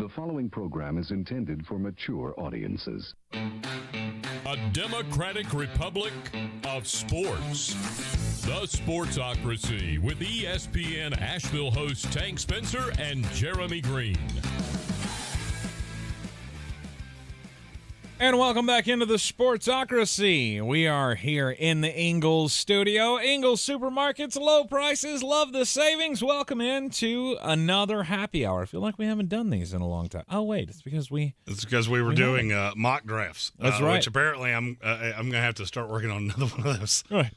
The following program is intended for mature audiences. A democratic republic of sports. The Sportsocracy with ESPN Asheville hosts Tank Spencer and Jeremy Greene. And welcome back into the Sportsocracy. We are here in the Ingles studio. Ingles Supermarkets, low prices, love the savings. Welcome into another happy hour. I feel like we haven't done these in a long time. Oh, wait, it's because we were doing mock drafts. That's right. Which apparently I'm going to have to start working on another one of those. Right.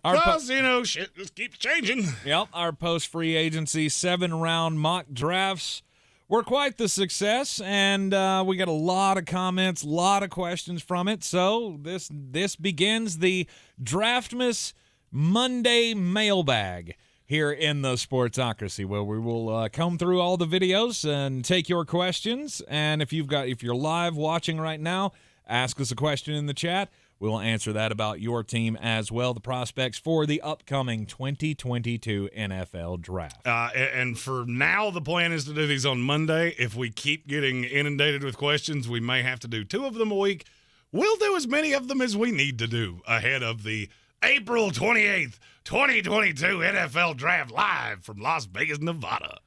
Because, shit just keeps changing. Yep, our post-free agency 7-round mock drafts were quite the success, and we got a lot of comments, a lot of questions from it. So this begins the Draftmas Monday Mailbag here in the Sportsocracy, where we will comb through all the videos and take your questions. And if you're live watching right now, ask us a question in the chat. We will answer that about your team as well, the prospects for the upcoming 2022 NFL Draft. And for now, the plan is to do these on Monday. If we keep getting inundated with questions, we may have to do 2 of them a week. We'll do as many of them as we need to do ahead of the April 28th, 2022 NFL Draft live from Las Vegas, Nevada.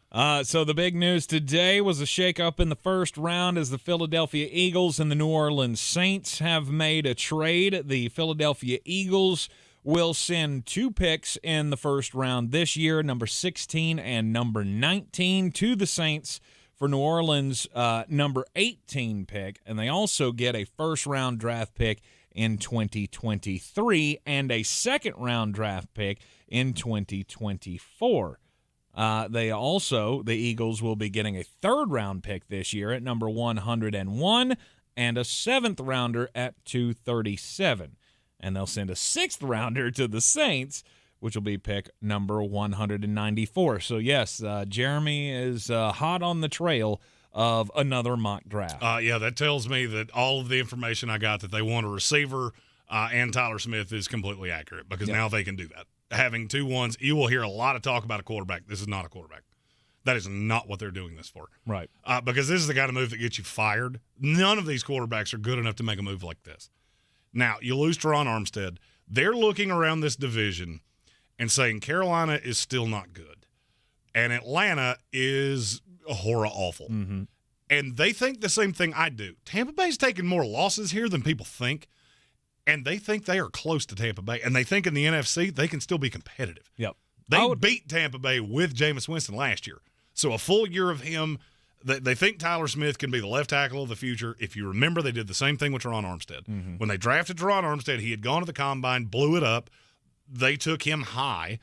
So the big news today was a shakeup in the first round as the Philadelphia Eagles and the New Orleans Saints have made a trade. The Philadelphia Eagles will send 2 picks in the first round this year, number 16 and number 19, to the Saints for New Orleans' number 18 pick, and they also get a first-round draft pick in 2023 and a second-round draft pick in 2024. The Eagles will be getting a third-round pick this year at number 101 and a seventh-rounder at 237. And they'll send a sixth-rounder to the Saints, which will be pick number 194. So, yes, Jeremy is hot on the trail of another mock draft. Yeah, that tells me that all of the information I got that they want a receiver and Tyler Smith is completely accurate because now they can do that. Having 2 ones, you will hear a lot of talk about a quarterback. This is not a quarterback. That is not what they're doing this for. Right. Because this is the kind of move that gets you fired. None of these quarterbacks are good enough to make a move like this. Now, you lose Teron Armstead. They're looking around this division and saying Carolina is still not good. And Atlanta is horror awful. Mm-hmm. And they think the same thing I do. Tampa Bay's taking more losses here than people think. And they think they are close to Tampa Bay. And they think in the NFC they can still be competitive. Yep. They beat Tampa Bay with Jameis Winston last year. So a full year of him, they think Tyler Smith can be the left tackle of the future. If you remember, they did the same thing with Teron Armstead. Mm-hmm. When they drafted Teron Armstead, he had gone to the combine, blew it up. They took him high,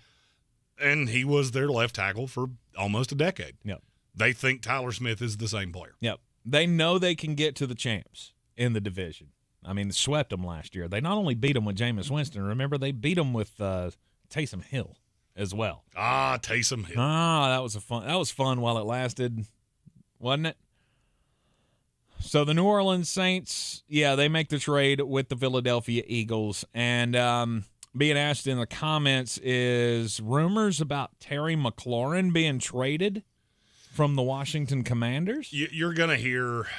and he was their left tackle for almost a decade. Yep. They think Tyler Smith is the same player. Yep. They know they can get to the champs in the division. I mean, they swept them last year. They not only beat them with Jameis Winston, remember, they beat them with Taysom Hill as well. Taysom Hill. That was fun while it lasted, wasn't it? So the New Orleans Saints, they make the trade with the Philadelphia Eagles. And being asked in the comments is rumors about Terry McLaurin being traded from the Washington Commanders? You're going to hear –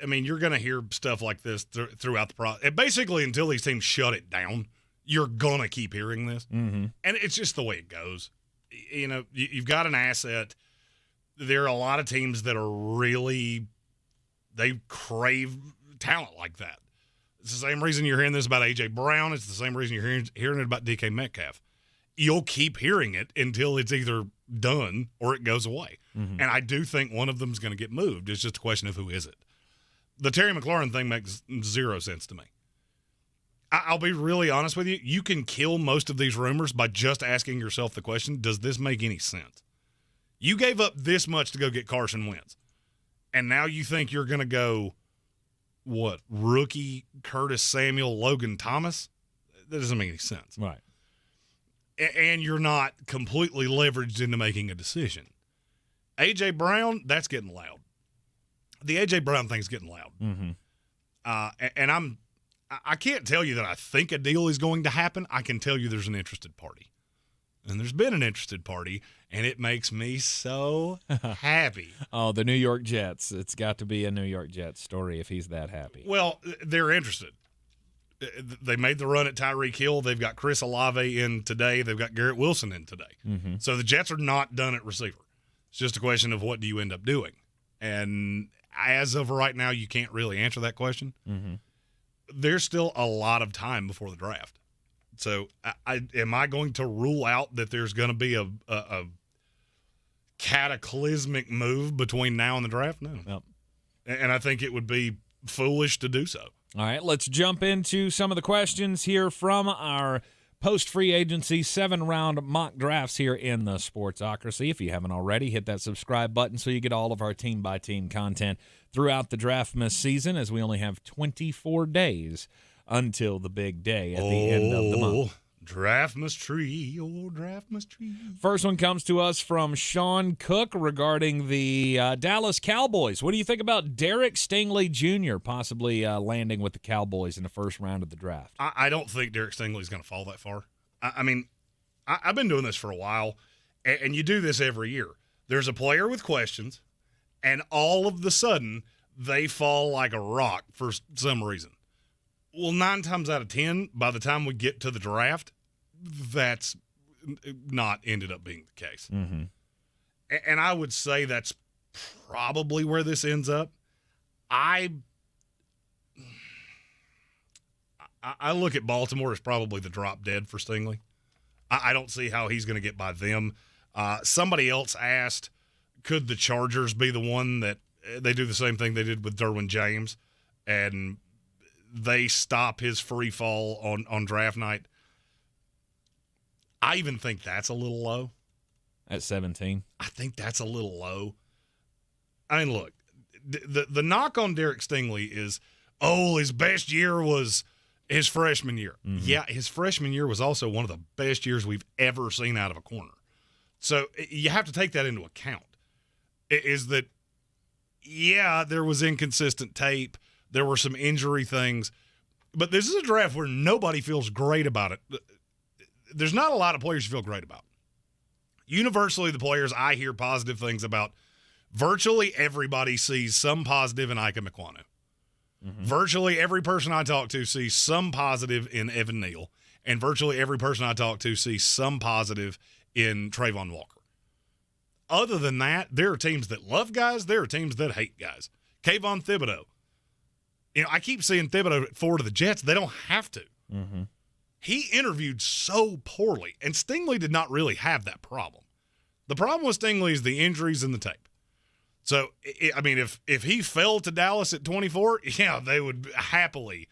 you're going to hear stuff like this throughout the process. Basically, until these teams shut it down, you're going to keep hearing this. Mm-hmm. And it's just the way it goes. You've got an asset. There are a lot of teams that are really – they crave talent like that. It's the same reason you're hearing this about A.J. Brown. It's the same reason you're hearing it about DK Metcalf. You'll keep hearing it until it's either done or it goes away. Mm-hmm. And I do think one of them is going to get moved. It's just a question of who is it. The Terry McLaurin thing makes 0 sense to me. I'll be really honest with you. You can kill most of these rumors by just asking yourself the question, does this make any sense? You gave up this much to go get Carson Wentz. And now you think you're going to go, rookie Curtis Samuel, Logan Thomas? That doesn't make any sense. Right. And you're not completely leveraged into making a decision. A.J. Brown, that's getting loud. The A.J. Brown thing's getting loud. Mm-hmm. And I can't tell you that I think a deal is going to happen. I can tell you there's an interested party. and there's been an interested party, and it makes me so happy. Oh, the New York Jets. It's got to be a New York Jets story if he's that happy. Well, they're interested. They made the run at Tyreek Hill. They've got Chris Olave in today. They've got Garrett Wilson in today. Mm-hmm. So the Jets are not done at receiver. It's just a question of what do you end up doing. And as of right now, you can't really answer that question. Mm-hmm. There's still a lot of time before the draft. So am I going to rule out that there's going to be a cataclysmic move between now and the draft? No. Yep. And I think it would be foolish to do so. All right, let's jump into some of the questions here from our post-free agency 7-round mock drafts here in the Sportsocracy. If you haven't already, hit that subscribe button so you get all of our team-by-team content throughout the Draftmas season, as we only have 24 days until the big day at the end of the month. Draftmas tree, Draftmas tree. First one comes to us from Sean Cook regarding the Dallas Cowboys. What do you think about Derek Stingley Jr. possibly landing with the Cowboys in the first round of the draft? I don't think Derek Stingley is going to fall that far. I mean, I've been doing this for a while, and you do this every year. There's a player with questions, and all of the sudden, they fall like a rock for some reason. Well, 9 times out of 10, by the time we get to the draft, that's not ended up being the case. Mm-hmm. And I would say that's probably where this ends up. I look at Baltimore as probably the drop dead for Stingley. I don't see how he's going to get by them. Somebody else asked, could the Chargers be the one that they do the same thing they did with Derwin James, and they stop his free fall on draft night? I even think that's a little low. At 17? I think that's a little low. I mean, look, the knock on Derek Stingley is, his best year was his freshman year. Mm-hmm. Yeah, his freshman year was also one of the best years we've ever seen out of a corner. So you have to take that into account. Is that, yeah, there was inconsistent tape. There were some injury things. But this is a draft where nobody feels great about it. There's not a lot of players you feel great about. Universally, the players I hear positive things about, virtually everybody sees some positive in Ike McQuanu. Mm-hmm. Virtually every person I talk to sees some positive in Evan Neal. And virtually every person I talk to sees some positive in Trayvon Walker. Other than that, there are teams that love guys. There are teams that hate guys. Kayvon Thibodeau. I keep seeing Thibodeau forward to the Jets. They don't have to. Mm-hmm. He interviewed so poorly, and Stingley did not really have that problem. The problem with Stingley is the injuries and the tape. So, I mean, if he fell to Dallas at 24, yeah, they would happily,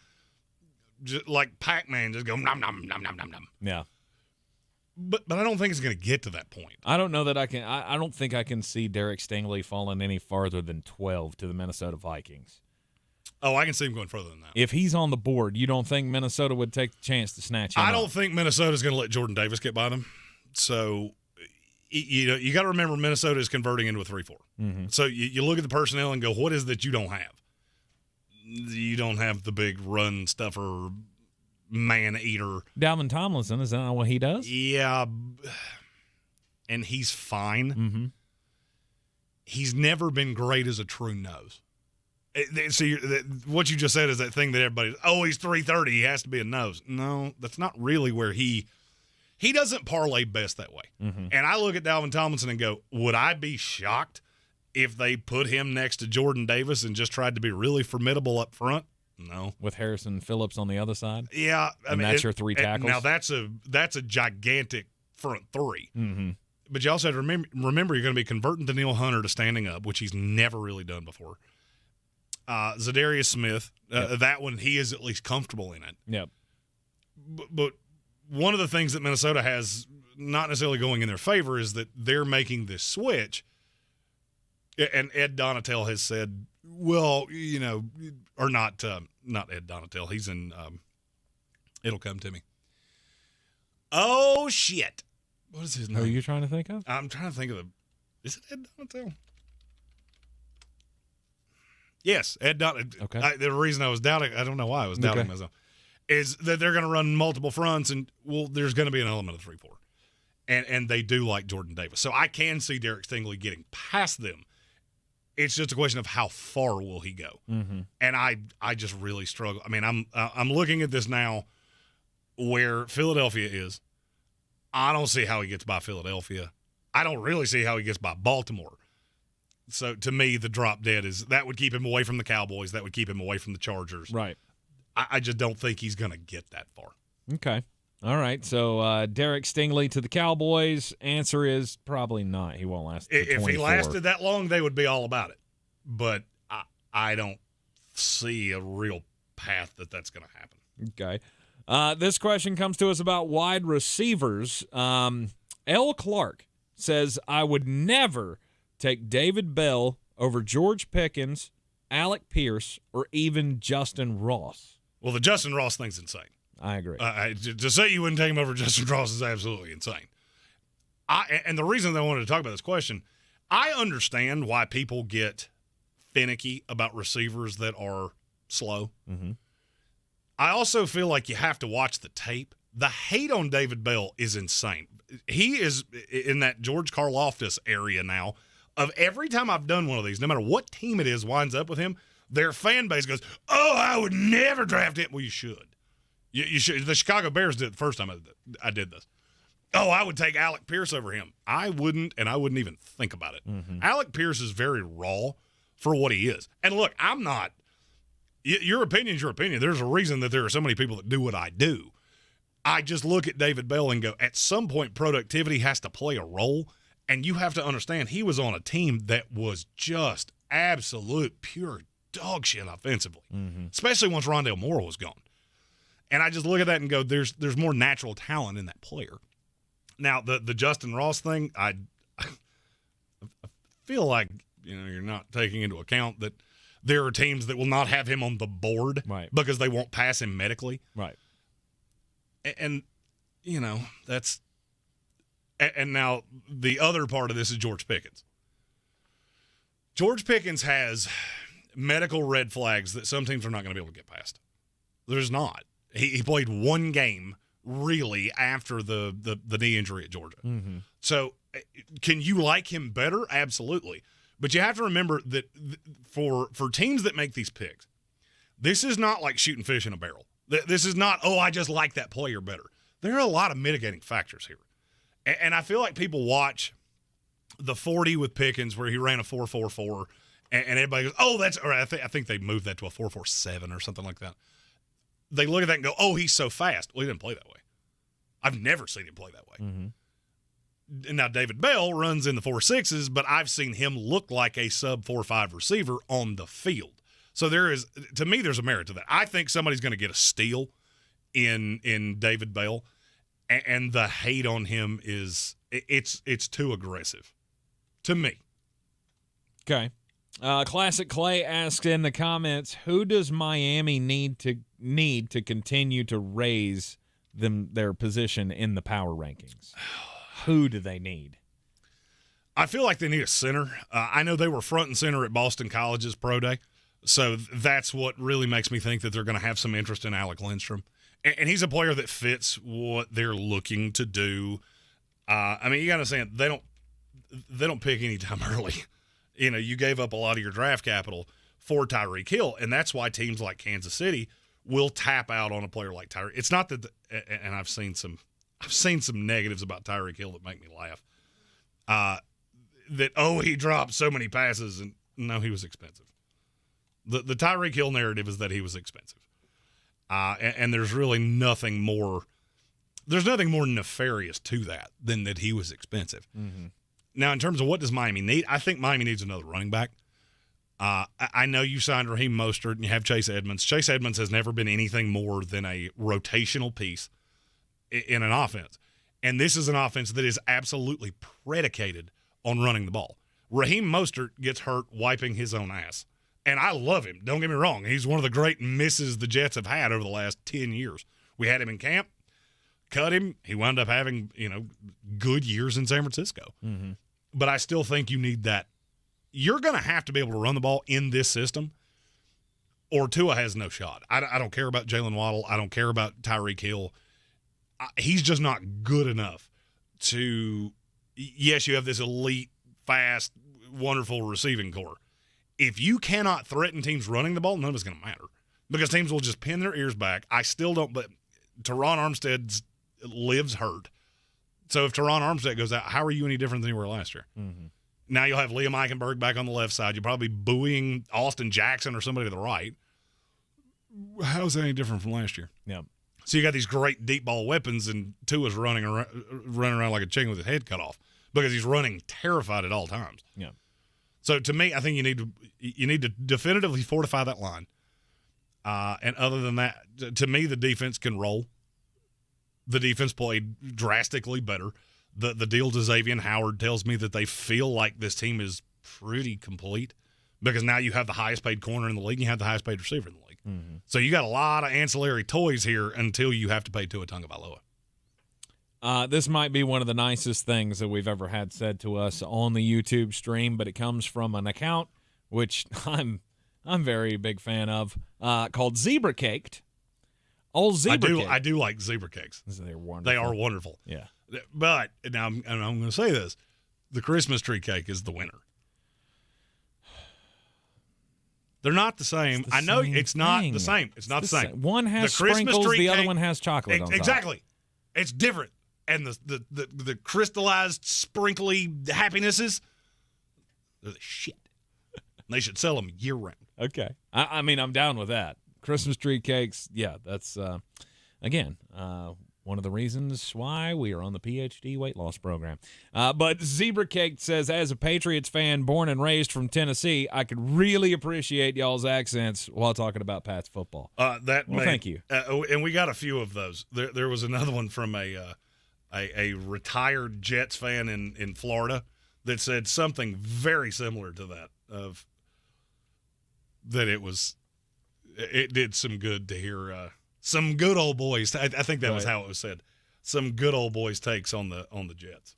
just like Pac-Man, just go nom, nom, nom, nom, nom, nom. Yeah. But I don't think it's going to get to that point. I don't know that I can. I don't think I can see Derek Stingley falling any farther than 12 to the Minnesota Vikings. Oh, I can see him going further than that. If he's on the board, you don't think Minnesota would take the chance to snatch him I up? don't think Minnesota's going to let Jordan Davis get by them. So, you got to remember Minnesota is converting into a 3-4. Mm-hmm. So you look at the personnel and go, what is that you don't have? You don't have the big run stuffer, man eater. Dalvin Tomlinson, is that not what he does? Yeah, and he's fine. Mm-hmm. He's never been great as a true nose. See, what you just said is that thing that everybody, he's 330, he has to be a nose. No, that's not really where he doesn't parlay best that way. Mm-hmm. And I look at Dalvin Tomlinson and go, would I be shocked if they put him next to Jordan Davis and just tried to be really formidable up front? No. With Harrison Phillips on the other side? Yeah. I mean, that's your 3 tackles? Now, that's a gigantic front 3. Mm-hmm. But you also have to remember you're going to be converting Daniil Hunter to standing up, which he's never really done before. Zadarius Smith, Yep. that one, he is at least comfortable in it. Yep. But one of the things that Minnesota has not necessarily going in their favor is that they're making this switch. And Ed Donatel has said, well, or not Ed Donatel. He's in It'll Come to Me. Oh, shit. What is his name? Who are you trying to think of? I'm trying to think of is it Ed Donatel? Yes, Ed Donatel. Okay. The reason I was doubting, I don't know why I was doubting myself, is that they're going to run multiple fronts, and, there's going to be an element of 3-4. and they do like Jordan Davis. So I can see Derek Stingley getting past them. It's just a question of how far will he go. Mm-hmm. And I just really struggle. I mean, I'm looking at this now where Philadelphia is. I don't see how he gets by Philadelphia. I don't really see how he gets by Baltimore. So to me, the drop dead is that would keep him away from the Cowboys. That would keep him away from the Chargers. Right. I just don't think he's going to get that far. Okay. All right. So Derek Stingley to the Cowboys. Answer is probably not. He won't last. If he lasted that long, they would be all about it. But I don't see a real path that's going to happen. Okay. This question comes to us about wide receivers. L. Clark says, I would never take David Bell over George Pickens, Alec Pierce, or even Justin Ross. Well, the Justin Ross thing's insane. I agree. To say you wouldn't take him over Justin Ross is absolutely insane. And the reason that I wanted to talk about this question, I understand why people get finicky about receivers that are slow. Mm-hmm. I also feel like you have to watch the tape. The hate on David Bell is insane. He is in that George Karlaftis area now of every time I've done one of these, no matter what team it is winds up with him, their fan base goes, oh, I would never draft him. Well, you should. You should. The Chicago Bears did it the first time I did this. Oh, I would take Alec Pierce over him. I wouldn't, and I wouldn't even think about it. Mm-hmm. Alec Pierce is very raw for what he is. And look, I'm not – your opinion's your opinion. There's a reason that there are so many people that do what I do. I just look at David Bell and go, at some point productivity has to play a role, and you have to understand he was on a team that was just absolute pure dog shit offensively, especially once Rondale Moore was gone. And I just look at that and go, there's more natural talent in that player. Now, the Justin Ross thing, I feel like you're not taking into account that there are teams that will not have him on the board because they won't pass him medically. Right. And that's – and now the other part of this is George Pickens. George Pickens has medical red flags that some teams are not going to be able to get past. There's not. He played one game really after the knee injury at Georgia. Mm-hmm. So can you like him better? Absolutely. But you have to remember that for teams that make these picks, this is not like shooting fish in a barrel. This is not, I just like that player better. There are a lot of mitigating factors here. And I feel like people watch the 40 with Pickens where he ran a 4.44 and everybody goes, that's – or I think they moved that to a 4.47 or something like that. They look at that and go, he's so fast. Well, he didn't play that way. I've never seen him play that way. Mm-hmm. And now David Bell runs in the 4.6s, but I've seen him look like a sub 4.5 receiver on the field. So to me, there's a merit to that. I think somebody's going to get a steal in David Bell, and the hate on him it's too aggressive to me. Okay. Classic Clay asks in the comments, who does Miami need to continue to raise their position in the power rankings? Who do they need? I feel like they need a center. I know they were front and center at Boston College's pro day, so that's what really makes me think that they're going to have some interest in Alec Lindstrom. And he's a player that fits what they're looking to do. I mean, you got to say they don't pick any time early. You gave up a lot of your draft capital for Tyreek Hill, and that's why teams like Kansas City will tap out on a player like Tyreek. It's not that, and I've seen some negatives about Tyreek Hill that make me laugh. He dropped so many passes, and no, he was expensive. The Tyreek Hill narrative is that he was expensive, and there's really nothing more. There's nothing more nefarious to that than that he was expensive. Mm-hmm. Now, in terms of what does Miami need, I think Miami needs another running back. I know you signed Raheem Mostert and you have Chase Edmonds. Chase Edmonds has never been anything more than a rotational piece in an offense. And this is an offense that is absolutely predicated on running the ball. Raheem Mostert gets hurt wiping his own ass. And I love him. Don't get me wrong. He's one of the great misses the Jets have had over the last 10 years. We had him in camp, cut him. He wound up having, good years in San Francisco. Mm-hmm. But I still think you need that. You're going to have to be able to run the ball in this system, or Tua has no shot. I don't care about Jalen Waddle. I don't care about Tyreek Hill. He's just not good enough yes, you have this elite, fast, wonderful receiving core. If you cannot threaten teams running the ball, none of it's going to matter because teams will just pin their ears back. I still don't, but Teron Armstead lives hurt. So if Teron Armstead goes out, how are you any different than you were last year? Mm-hmm. Now you'll have Liam Eichenberg back on the left side. You'll probably be booing Austin Jackson or somebody to the right. How's that any different from last year? Yeah. So you got these great deep ball weapons, and Tua's running around like a chicken with his head cut off because he's running terrified at all times. Yeah. So to me, I think you need to definitively fortify that line. And other than that, to me, the defense can roll. The defense played drastically better. The deal to Xavier Howard tells me that they feel like this team is pretty complete because now you have the highest paid corner in the league and you have the highest paid receiver in the league. Mm-hmm. So you got a lot of ancillary toys here until you have to pay Tua Tagovailoa. This might be one of the nicest things that we've ever had said to us on the YouTube stream, but it comes from an account which I'm very big fan of called Zebra Caked. Old Zebra Cake. I do like Zebra Cakes. They're wonderful. They are wonderful. Yeah. But now I'm going to say this: the Christmas tree cake is the winner. They're not the same. I know it's not the same. It's not the same. One has sprinkles, the other one has chocolate on top. Exactly. It's different. And the crystallized, sprinkly happinesses, they're the shit. They should sell them year-round. Okay. I mean, I'm down with that. Christmas tree cakes, yeah, that's, again, one of the reasons why we are on the PhD weight loss program. But Zebra Cake says, as a Patriots fan born and raised from Tennessee, I could really appreciate y'all's accents while talking about Pats football. Thank you. And we got a few of those. There was another one from a retired Jets fan in Florida that said something very similar to that, of that it did some good to hear some good old boys. I think that was how it was said. Some good old boys takes on the Jets.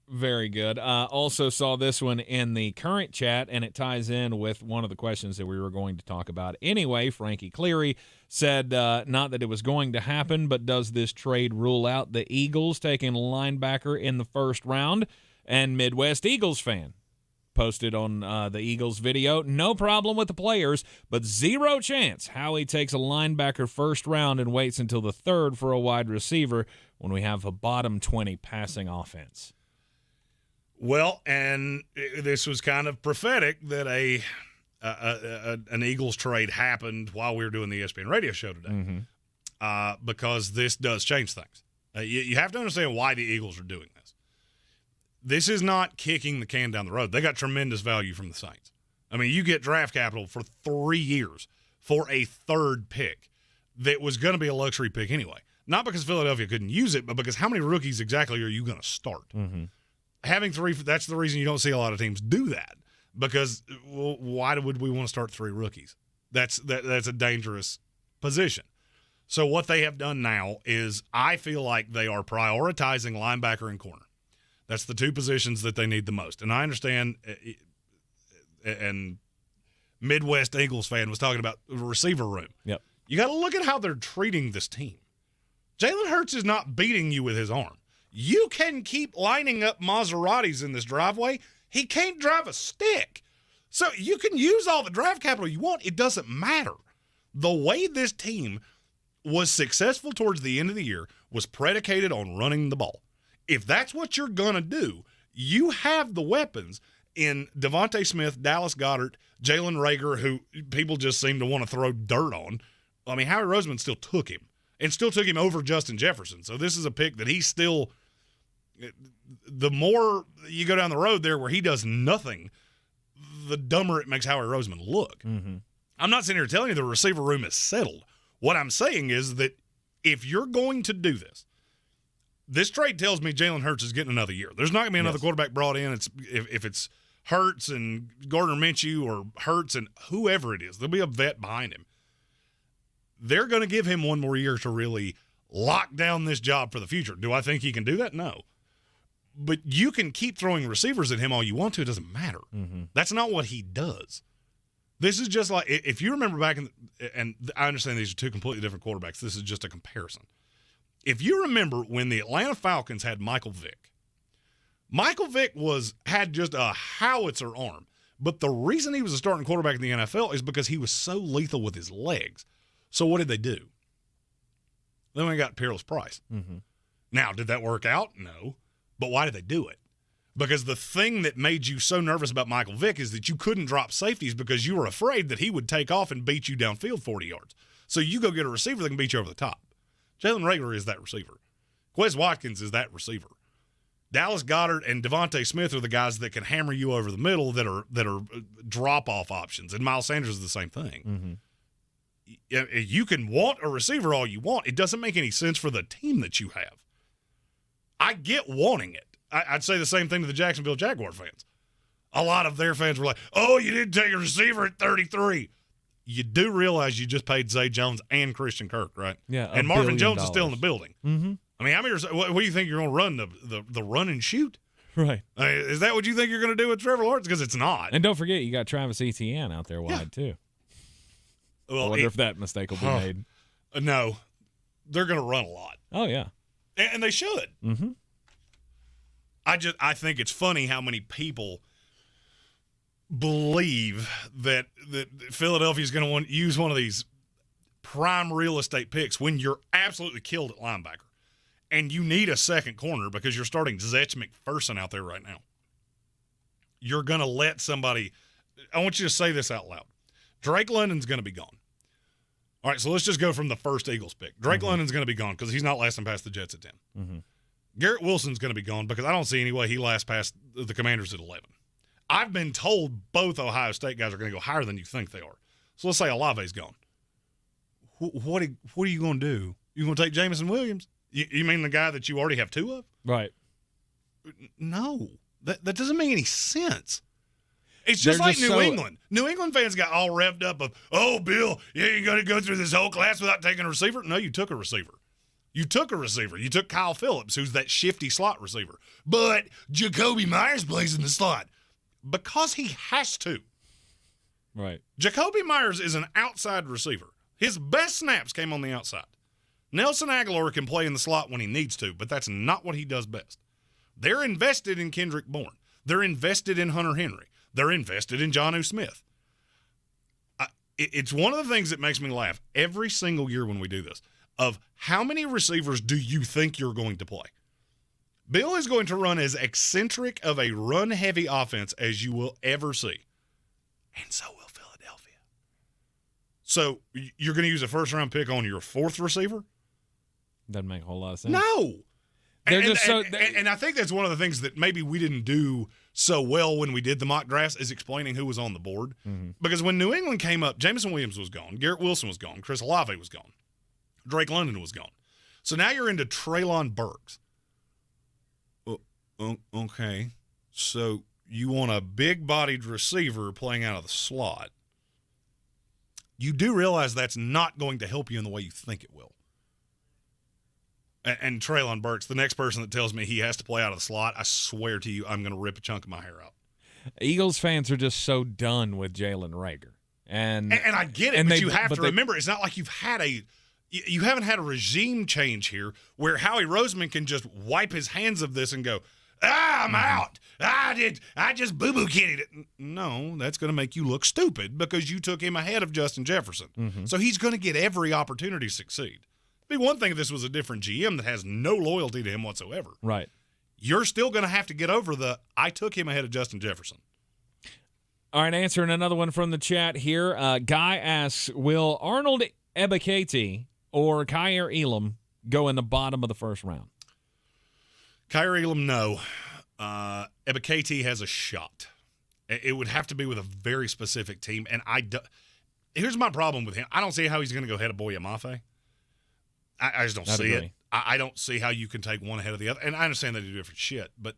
Very good. Also saw this one in the current chat, and it ties in with one of the questions that we were going to talk about anyway. Frankie Cleary said, not that it was going to happen, but does this trade rule out the Eagles taking a linebacker in the first round? And Midwest Eagles fan posted on the Eagles video, no problem with the players, but zero chance Howie takes a linebacker first round and waits until the third for a wide receiver when we have a bottom 20 passing offense. Well, and this was kind of prophetic that an Eagles trade happened while we were doing the ESPN radio show today, because this does change things. You have to understand why the Eagles are doing this. This is not kicking the can down the road. They got tremendous value from the Saints. I mean, you get draft capital for 3 years for a third pick that was going to be a luxury pick anyway. Not because Philadelphia couldn't use it, but because how many rookies exactly are you going to start? Mm-hmm. Having 3, that's the reason you don't see a lot of teams do that, because why would we want to start 3 rookies? That's a dangerous position. So what they have done now is I feel like they are prioritizing linebacker and corner. That's the 2 positions that they need the most. And I understand, and Midwest Eagles fan was talking about the receiver room. Yep. You got to look at how they're treating this team. Jalen Hurts is not beating you with his arm. You can keep lining up Maseratis in this driveway. He can't drive a stick. So you can use all the draft capital you want. It doesn't matter. The way this team was successful towards the end of the year was predicated on running the ball. If that's what you're going to do, you have the weapons in Devontae Smith, Dallas Goedert, Jalen Reagor, who people just seem to want to throw dirt on. I mean, Howie Roseman still took him, and still took him over Justin Jefferson. So this is a pick that he's still – the more you go down the road there where he does nothing, the dumber it makes Howie Roseman look. Mm-hmm. I'm not sitting here telling you the receiver room is settled. What I'm saying is that if you're going to do this trade tells me Jalen Hurts is getting another year. There's not going to be another quarterback brought in. If it's Hurts and Gardner Minshew or Hurts and whoever it is, there'll be a vet behind him. They're going to give him one more year to really lock down this job for the future. Do I think he can do that? No. But you can keep throwing receivers at him all you want to. It doesn't matter. Mm-hmm. That's not what he does. This is just like, if you remember back and I understand these are 2 completely different quarterbacks. This is just a comparison. If you remember when the Atlanta Falcons had Michael Vick had just a howitzer arm. But the reason he was a starting quarterback in the NFL is because he was so lethal with his legs. So what did they do? Then we got Peerless Price. Mm-hmm. Now, did that work out? No. But why did they do it? Because the thing that made you so nervous about Michael Vick is that you couldn't drop safeties because you were afraid that he would take off and beat you downfield 40 yards. So you go get a receiver that can beat you over the top. Jalen Reagor is that receiver. Quez Watkins is that receiver. Dallas Goedert and Devontae Smith are the guys that can hammer you over the middle that are drop-off options. And Miles Sanders is the same thing. Mm-hmm. You can want a receiver all you want. It doesn't make any sense for the team that you have. I get wanting it. I'd say the same thing to the Jacksonville Jaguar fans. A lot of their fans were like, oh, you didn't take a receiver at 33. You do realize you just paid Zay Jones and Christian Kirk, right? Yeah, and Marvin Jones is still in the building. Mm-hmm. I mean, what do you think you're going to run, the run and shoot? Right. Is that what you think you're going to do with Trevor Lawrence? Because it's not. And don't forget, you got Travis Etienne out there wide, too. Well, I wonder if that mistake will be made. No. They're going to run a lot. Oh, yeah. And they should. Mm-hmm. I think it's funny how many people believe that Philadelphia is going to use one of these prime real estate picks when you're absolutely killed at linebacker. And you need a second corner because you're starting Zetch McPherson out there right now. You're going to let somebody – I want you to say this out loud. Drake London's going to be gone. All right, so let's just go from the first Eagles pick. Drake London's going to be gone because he's not lasting past the Jets at 10. Mm-hmm. Garrett Wilson's going to be gone because I don't see any way he lasts past the Commanders at 11. I've been told both Ohio State guys are going to go higher than you think they are. So let's say Olave's gone. What are you going to do? You going to take Jamison Williams? You mean the guy that you already have two of? Right. No. That doesn't make any sense. It's just like New England. New England fans got all revved up of, oh, Bill, you're going to go through this whole class without taking a receiver? No, you took a receiver. You took Kyle Phillips, who's that shifty slot receiver. But Jacoby Myers plays in the slot because he has to. Right. Jacoby Myers is an outside receiver. His best snaps came on the outside. Nelson Aguilar can play in the slot when he needs to, but that's not what he does best. They're invested in Kendrick Bourne. They're invested in Hunter Henry. They're invested in Jonnu Smith. It's one of the things that makes me laugh every single year when we do this, of how many receivers do you think you're going to play? Bill is going to run as eccentric of a run-heavy offense as you will ever see. And so will Philadelphia. So you're going to use a first-round pick on your fourth receiver? Doesn't make a whole lot of sense. No. And I think that's one of the things that maybe we didn't do so well when we did the mock drafts is explaining who was on the board. Mm-hmm. Because when New England came up, Jameson Williams was gone. Garrett Wilson was gone. Chris Olave was gone. Drake London was gone. So now you're into Treylon Burks. Okay. So you want a big-bodied receiver playing out of the slot. You do realize that's not going to help you in the way you think it will. And Treylon Burks, the next person that tells me he has to play out of the slot, I swear to you, I'm going to rip a chunk of my hair out. Eagles fans are just so done with Jalen Reagor. And I get it, but you have to remember, it's not like you haven't had a regime change here where Howie Roseman can just wipe his hands of this and go, I'm out. I just boo-boo kitted it. No, that's going to make you look stupid because you took him ahead of Justin Jefferson. Mm-hmm. So he's going to get every opportunity to succeed. It'd be one thing if this was a different GM that has no loyalty to him whatsoever. Right. You're still going to have to get over I took him ahead of Justin Jefferson. All right, answering another one from the chat here. Guy asks, will Arnold Ebbacate or Cair Elam go in the bottom of the first round? Cair Elam, no. Ebbacate has a shot. It would have to be with a very specific team. And here's my problem with him. I don't see how he's going to go ahead of Boye Mafe. I just don't see it. I don't see how you can take one ahead of the other. And I understand they do different shit, but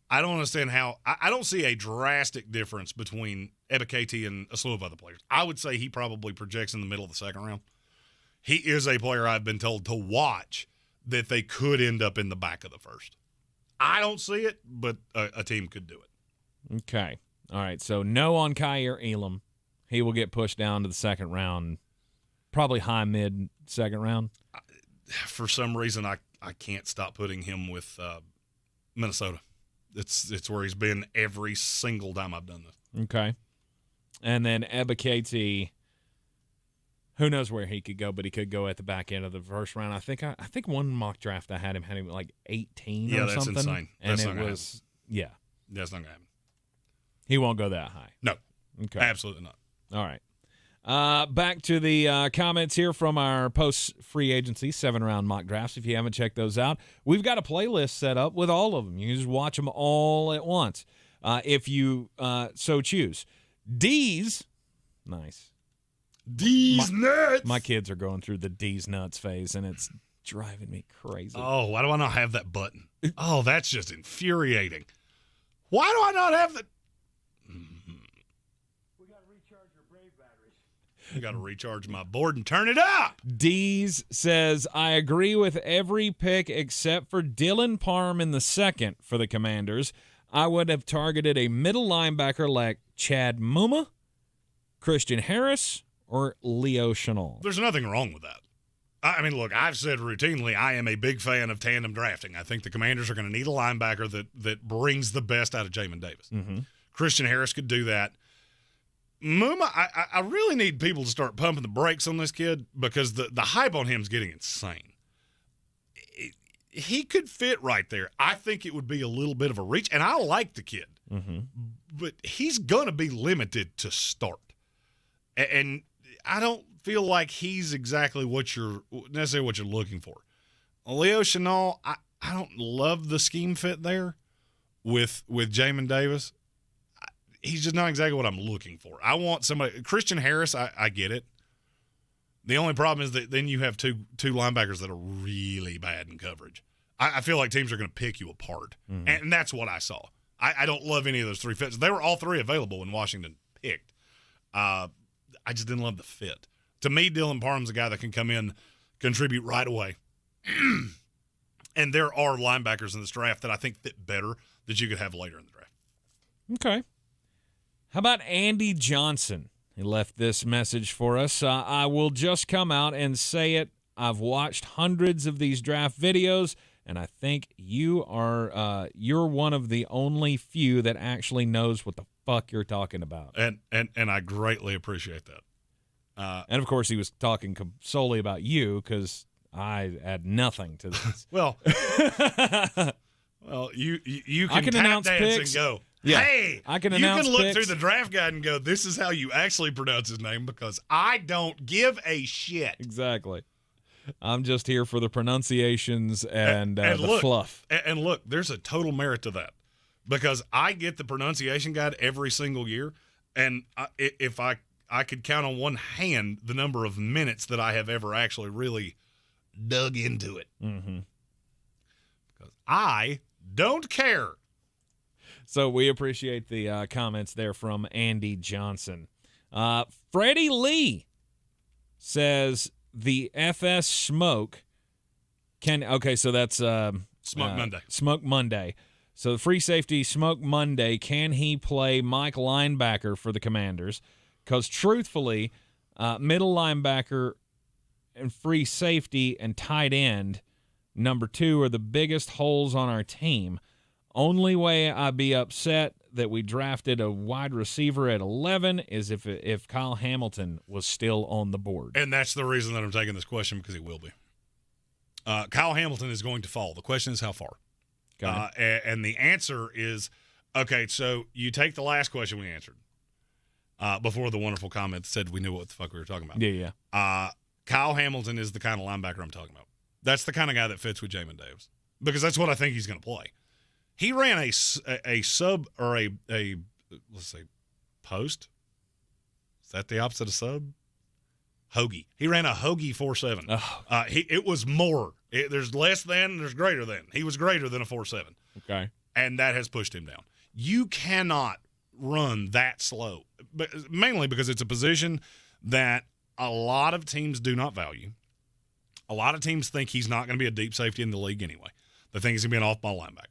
I don't understand how – I don't see a drastic difference between Ebbacate and a slew of other players. I would say he probably projects in the middle of the second round. He is a player I've been told to watch that they could end up in the back of the first. I don't see it, but a team could do it. Okay. All right, so no on Cair Elam. He will get pushed down to the second round, probably high, mid, second round. for some reason, I can't stop putting him with Minnesota. It's where he's been every single time I've done this. Okay. And then Ebbacate, who knows where he could go, but he could go at the back end of the first round. I think one mock draft I had him like 18 or something. Yeah, that's insane. And that's it was, yeah. That's not going to happen. He won't go that high. No. Okay. Absolutely not. All right. Back to the comments here from our post-free agency 7-round mock drafts. If you haven't checked those out, we've got a playlist set up with all of them. You can just watch them all at once if you so choose. D's, nice. D's nuts. My kids are going through the D's nuts phase, and it's driving me crazy. Oh, why do I not have that button? Oh, that's just infuriating. Why do I not have the... We got to recharge your Brave batteries. I got to recharge my board and turn it up. D's says, I agree with every pick except for Dylan Parham in the second for the Commanders. I would have targeted a middle linebacker like Chad Muma, Christian Harris, or Leo Chenal. There's nothing wrong with that. I mean, look, I've said routinely I am a big fan of tandem drafting. I think the Commanders are going to need a linebacker that brings the best out of Jamin Davis. Mm-hmm. Christian Harris could do that. Muma, I really need people to start pumping the brakes on this kid because the hype on him is getting insane. He could fit right there. I think it would be a little bit of a reach, and I like the kid. Mm-hmm. But he's going to be limited to start. And I don't feel like he's exactly necessarily what you're looking for. Leo Chenal, I don't love the scheme fit there with Jamin Davis. He's just not exactly what I'm looking for. I want somebody – Christian Harris, I get it. The only problem is that then you have two linebackers that are really bad in coverage. I feel like teams are going to pick you apart, and that's what I saw. I don't love any of those three fits. They were all three available when Washington picked. I just didn't love the fit. To me, Dylan Parham's a guy that can come in, contribute right away. And there are linebackers in this draft that I think fit better that you could have later in the draft. Okay. How about Andy Johnson? He left this message for us. I will just come out and say it. I've watched hundreds of these draft videos, and I think you're one of the only few that actually knows what the fuck you're talking about. And I greatly appreciate that. And, of course, he was talking solely about you because I add nothing to this. well, you can can tap announce dance picks. and go, Yeah, hey, I can announce you can look picks. through the draft guide and go, this is how you actually pronounce his name because I don't give a shit. Exactly. I'm just here for the pronunciations and the look, fluff. And look, there's a total merit to that because I get the pronunciation guide every single year, and if I could count on one hand the number of minutes that I have ever actually really dug into it. Mm-hmm. Because I don't care. So we appreciate the comments there from Andy Johnson. Freddie Lee says the FS Smoke can – okay, so that's Smoke Monday. Smoke Monday. So the free safety Smoke Monday, can he play Mike linebacker for the Commanders? Because truthfully, middle linebacker and free safety and tight end, number 2, are the biggest holes on our team. Only way I'd be upset that we drafted a wide receiver at 11 is if Kyle Hamilton was still on the board. And that's the reason that I'm taking this question, because he will be. Kyle Hamilton is going to fall. The question is how far. And the answer is, okay, so you take the last question we answered before the wonderful comment said we knew what the fuck we were talking about. Yeah. Kyle Hamilton is the kind of linebacker I'm talking about. That's the kind of guy that fits with Jamin Davis because that's what I think he's going to play. He ran a sub or a let's say post. Is that the opposite of sub? Hoagie. He ran a Hoagie 4.7. Oh. It was more. There's less than, there's greater than. He was greater than a 4.7. Okay. And that has pushed him down. You cannot run that slow, but mainly because it's a position that a lot of teams do not value. A lot of teams think he's not going to be a deep safety in the league anyway. They think he's going to be an off-ball linebacker.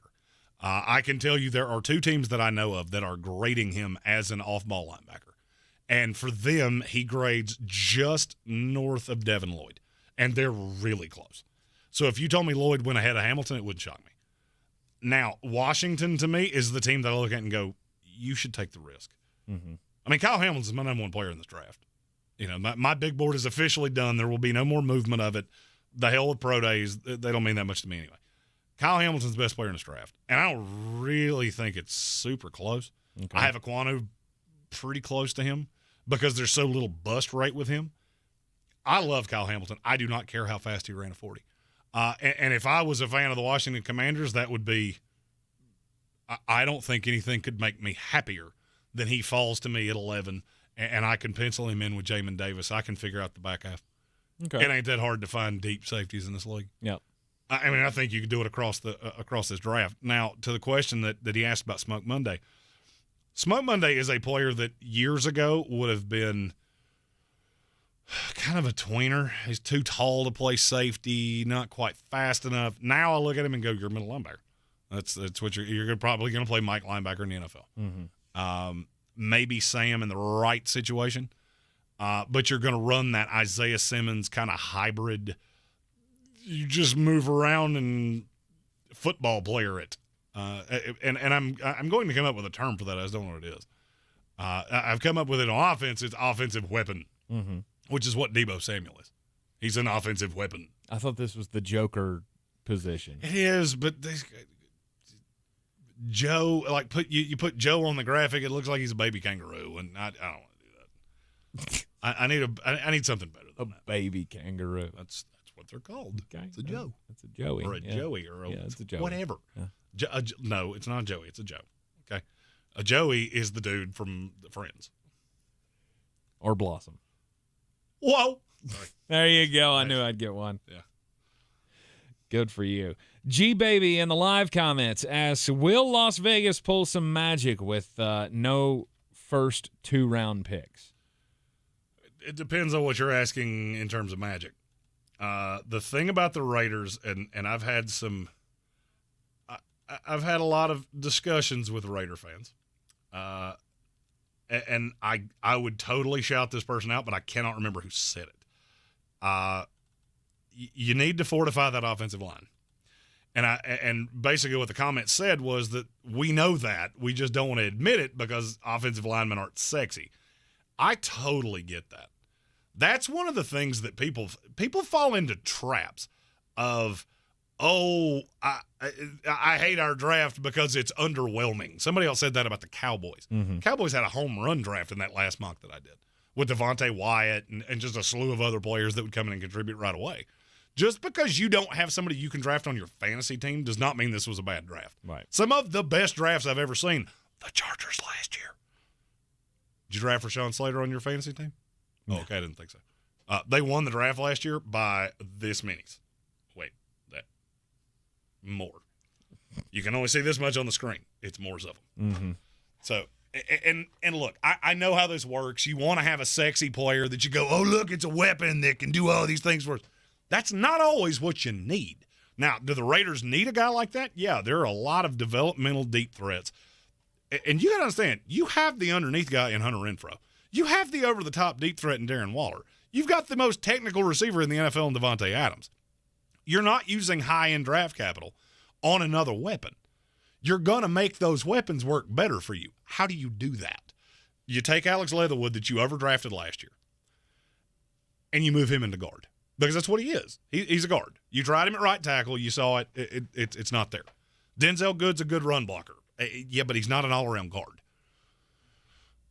I can tell you there are 2 teams that I know of that are grading him as an off-ball linebacker. And for them, he grades just north of Devin Lloyd. And they're really close. So if you told me Lloyd went ahead of Hamilton, it wouldn't shock me. Now, Washington, to me, is the team that I look at and go, you should take the risk. Mm-hmm. I mean, Kyle Hamilton's my number one player in this draft. You know, my big board is officially done. There will be no more movement of it. The hell with pro days. They don't mean that much to me anyway. Kyle Hamilton's the best player in this draft. And I don't really think it's super close. Okay. I have Aquanu pretty close to him because there's so little bust rate with him. I love Kyle Hamilton. I do not care how fast he ran a 40. And if I was a fan of the Washington Commanders, that would be – I don't think anything could make me happier than he falls to me at 11, and I can pencil him in with Jamin Davis. I can figure out the back half. Okay. It ain't that hard to find deep safeties in this league. Yep. I mean, I think you could do it across this draft. Now, to the question that he asked about Smoke Monday, Smoke Monday is a player that years ago would have been – kind of a tweener. He's too tall to play safety, not quite fast enough. Now I look at him and go, you're a middle linebacker. That's what you're probably going to play Mike linebacker in the NFL. Mm-hmm. Maybe Sam in the right situation, but you're going to run that Isaiah Simmons kind of hybrid. You just move around and football player it. And I'm going to come up with a term for that. I just don't know what it is. I've come up with it on offense. It's offensive weapon. Mm-hmm. Which is what Deebo Samuel is. He's an offensive weapon. I thought this was the Joker position. It is, but Joe, like you put Joe on the graphic, it looks like he's a baby kangaroo, and I don't want to do that. I need something better than that. Baby kangaroo. That's what they're called. Okay. It's a Joe. It's a Joey. Or a Joey or it's a Joey. whatever. Yeah. No, it's not a Joey. It's a Joe. Okay. A Joey is the dude from Friends. Or Blossom. Whoa. Sorry. There you go. I knew I'd get one. Yeah. Good for you. G-Baby in the live comments asks, will Las Vegas pull some magic with no first 2-round picks? It depends on what you're asking in terms of magic. The thing about the Raiders, and I've had a lot of discussions with Raider fans. And I would totally shout this person out, but I cannot remember who said it. You need to fortify that offensive line. And basically what the comment said was that we know that. We just don't want to admit it because offensive linemen aren't sexy. I totally get that. That's one of the things that people fall into traps of, I hate our draft because it's underwhelming. Somebody else said that about the Cowboys. Mm-hmm. Cowboys had a home run draft in that last mock that I did with Devontae Wyatt and just a slew of other players that would come in and contribute right away. Just because you don't have somebody you can draft on your fantasy team does not mean this was a bad draft. Right. Some of the best drafts I've ever seen, the Chargers last year. Did you draft Rashawn Slater on your fantasy team? No. Oh, okay, I didn't think so. They won the draft last year by this many. More. You can only see this much on the screen. It's more of them. Mm-hmm. So, and look, I know how this works. You want to have a sexy player that you go, oh, look, it's a weapon that can do all these things for us. That's not always what you need. Now, do the Raiders need a guy like that? Yeah, there are a lot of developmental deep threats. And you got to understand, you have the underneath guy in Hunter Renfrow. You have the over-the-top deep threat in Darren Waller. You've got the most technical receiver in the NFL in Devontae Adams. You're not using high-end draft capital on another weapon. You're going to make those weapons work better for you. How do you do that? You take Alex Leatherwood that you overdrafted last year, and you move him into guard because that's what he is. He's a guard. You tried him at right tackle. You saw it. It's not there. Denzel Good's a good run blocker. Yeah, but he's not an all-around guard.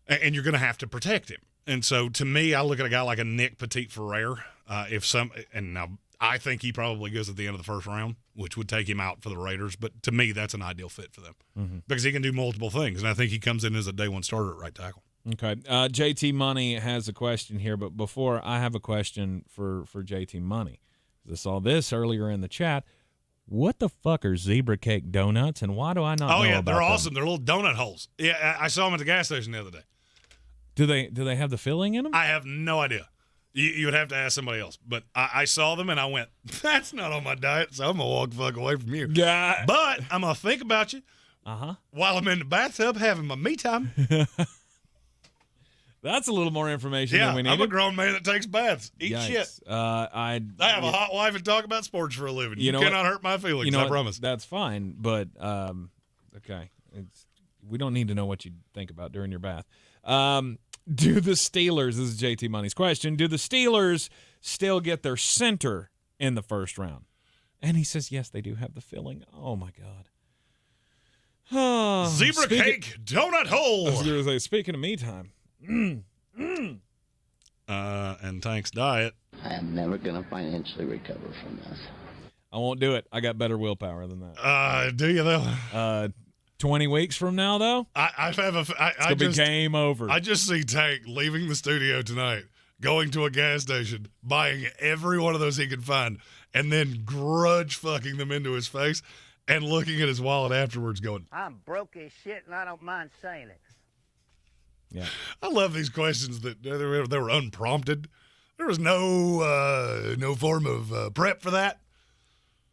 And you're going to have to protect him. And so, to me, I look at a guy like a Nick Petit-Frere. Now I think he probably goes at the end of the first round, which would take him out for the Raiders. But to me, that's an ideal fit for them because he can do multiple things. And I think he comes in as a day one starter at right tackle. Okay. JT Money has a question here, but before I have a question for JT Money. I saw this earlier in the chat. What the fuck are zebra cake donuts, and why do I not know about them? They're awesome. They're little donut holes. Yeah, I saw them at the gas station the other day. Do they have the filling in them? I have no idea. You would have to ask somebody else. But I saw them, and I went, that's not on my diet, so I'm going to walk the fuck away from you. Yeah. But I'm going to think about you while I'm in the bathtub having my me time. That's a little more information Yeah, than we needed. I'm a grown man that takes baths. Eat Yikes. shit. I have a hot wife and talk about sports for a living. You know cannot hurt my feelings, I promise. That's fine, but okay. We don't need to know what you think about during your bath. Do the Steelers, this is JT Money's question, do the Steelers still get their center in the first round? And he says, yes, they do have the filling. Oh, my God. Zebra cake, donut hole. I was going to say, speaking of me time. And Tank's diet. I am never going to financially recover from this. I won't do it. I got better willpower than that. Do you, though? 20 weeks from now, though, it's going to be game over. I just see Tank leaving the studio tonight, going to a gas station, buying every one of those he can find, and then grudge fucking them into his face and looking at his wallet afterwards going, I'm broke as shit, and I don't mind saying it. Yeah. I love these questions that they were unprompted. There was no form of prep for that.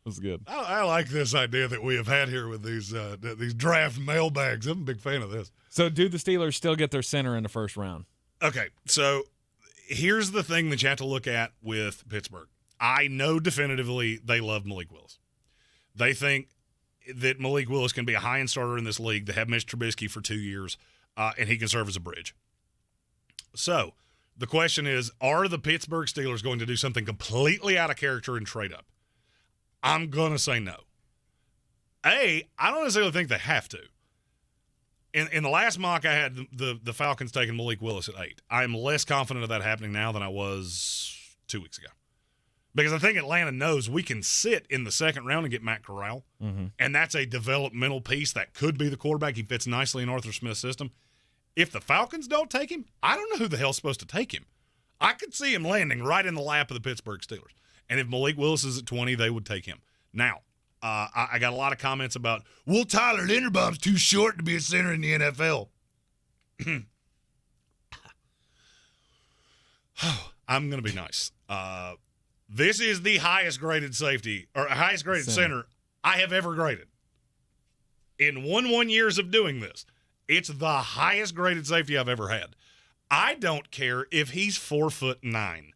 That's good. I like this idea that we have had here with these draft mailbags. I'm a big fan of this. So do the Steelers still get their center in the first round? Okay, so here's the thing that you have to look at with Pittsburgh. I know definitively they love Malik Willis. They think that Malik Willis can be a high-end starter in this league. They have Mitch Trubisky for 2 years, and he can serve as a bridge. So the question is, are the Pittsburgh Steelers going to do something completely out of character and trade up? I'm going to say no. I don't necessarily think they have to. In the last mock, I had the Falcons taking Malik Willis at 8. I'm less confident of that happening now than I was 2 weeks ago. Because I think Atlanta knows we can sit in the second round and get Matt Corral, and that's a developmental piece that could be the quarterback. He fits nicely in Arthur Smith's system. If the Falcons don't take him, I don't know who the hell's supposed to take him. I could see him landing right in the lap of the Pittsburgh Steelers. And if Malik Willis is at 20, they would take him. Now, I got a lot of comments about, well, Tyler Linderbaum's too short to be a center in the NFL. I'm going to be nice. This is the highest graded safety, or highest graded center I have ever graded. In 1 years of doing this, it's the highest graded safety I've ever had. I don't care if he's 4'9".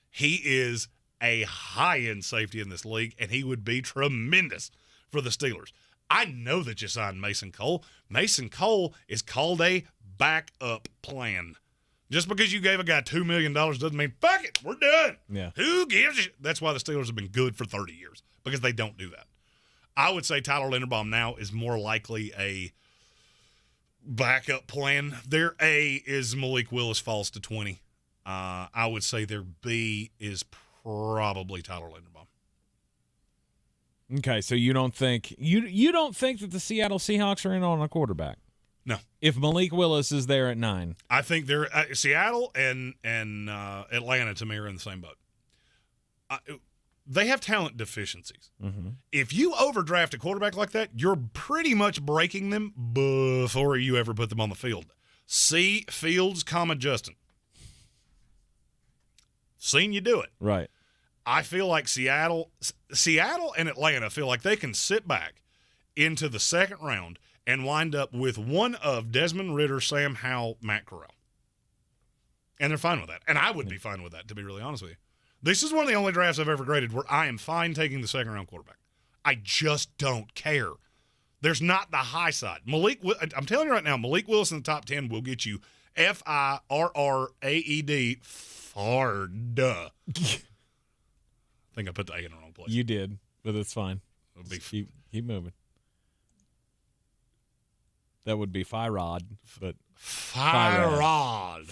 He is a high-end safety in this league, and he would be tremendous for the Steelers. I know that you signed Mason Cole. Mason Cole is called a backup plan. Just because you gave a guy $2 million doesn't mean, fuck it, we're done. Yeah. Who gives a shit? That's why the Steelers have been good for 30 years, because they don't do that. I would say Tyler Linderbaum now is more likely a backup plan. Their A is Malik Willis falls to 20. I would say their B is probably Tyler Linderbaum. Okay, so you don't think you don't think that the Seattle Seahawks are in on a quarterback? No. If Malik Willis is there at 9. I think they're Seattle and Atlanta to me are in the same boat. They have talent deficiencies. Mm-hmm. If you overdraft a quarterback like that, you're pretty much breaking them before you ever put them on the field. See Fields, Justin. Seen you do it. Right. I feel like Seattle and Atlanta feel like they can sit back into the second round and wind up with one of Desmond Ritter, Sam Howell, Matt Corral. And they're fine with that. And I would be fine with that, to be really honest with you. This is one of the only drafts I've ever graded where I am fine taking the second-round quarterback. I just don't care. There's not the high side. I'm telling you right now, Malik Willis in the top 10 will get you FIRRAED, FARD. I think I put the A in the wrong place. You did, but it's fine. Keep moving. That would be FIRAD, but FIRAD.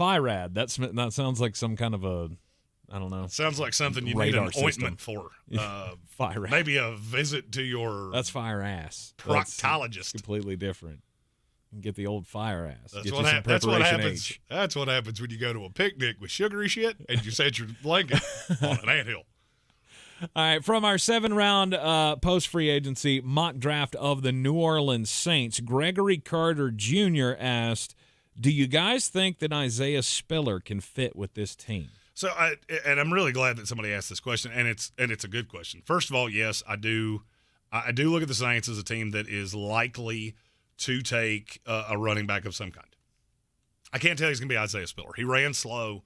That sounds like some kind of a, I don't know. It sounds like something you need an ointment for. FIRAD. Maybe a visit to your That's fire ass. proctologist. That's completely different. You can get the old fire ass. That's what happens. That's what happens when you go to a picnic with sugary shit and you set your blanket on an anthill. All right, from our 7-round post-free agency mock draft of the New Orleans Saints, Gregory Carter Jr. asked, do you guys think that Isaiah Spiller can fit with this team? So, I'm really glad that somebody asked this question, and it's a good question. First of all, yes, I do look at the Saints as a team that is likely to take a running back of some kind. I can't tell he's going to be Isaiah Spiller. He ran slow.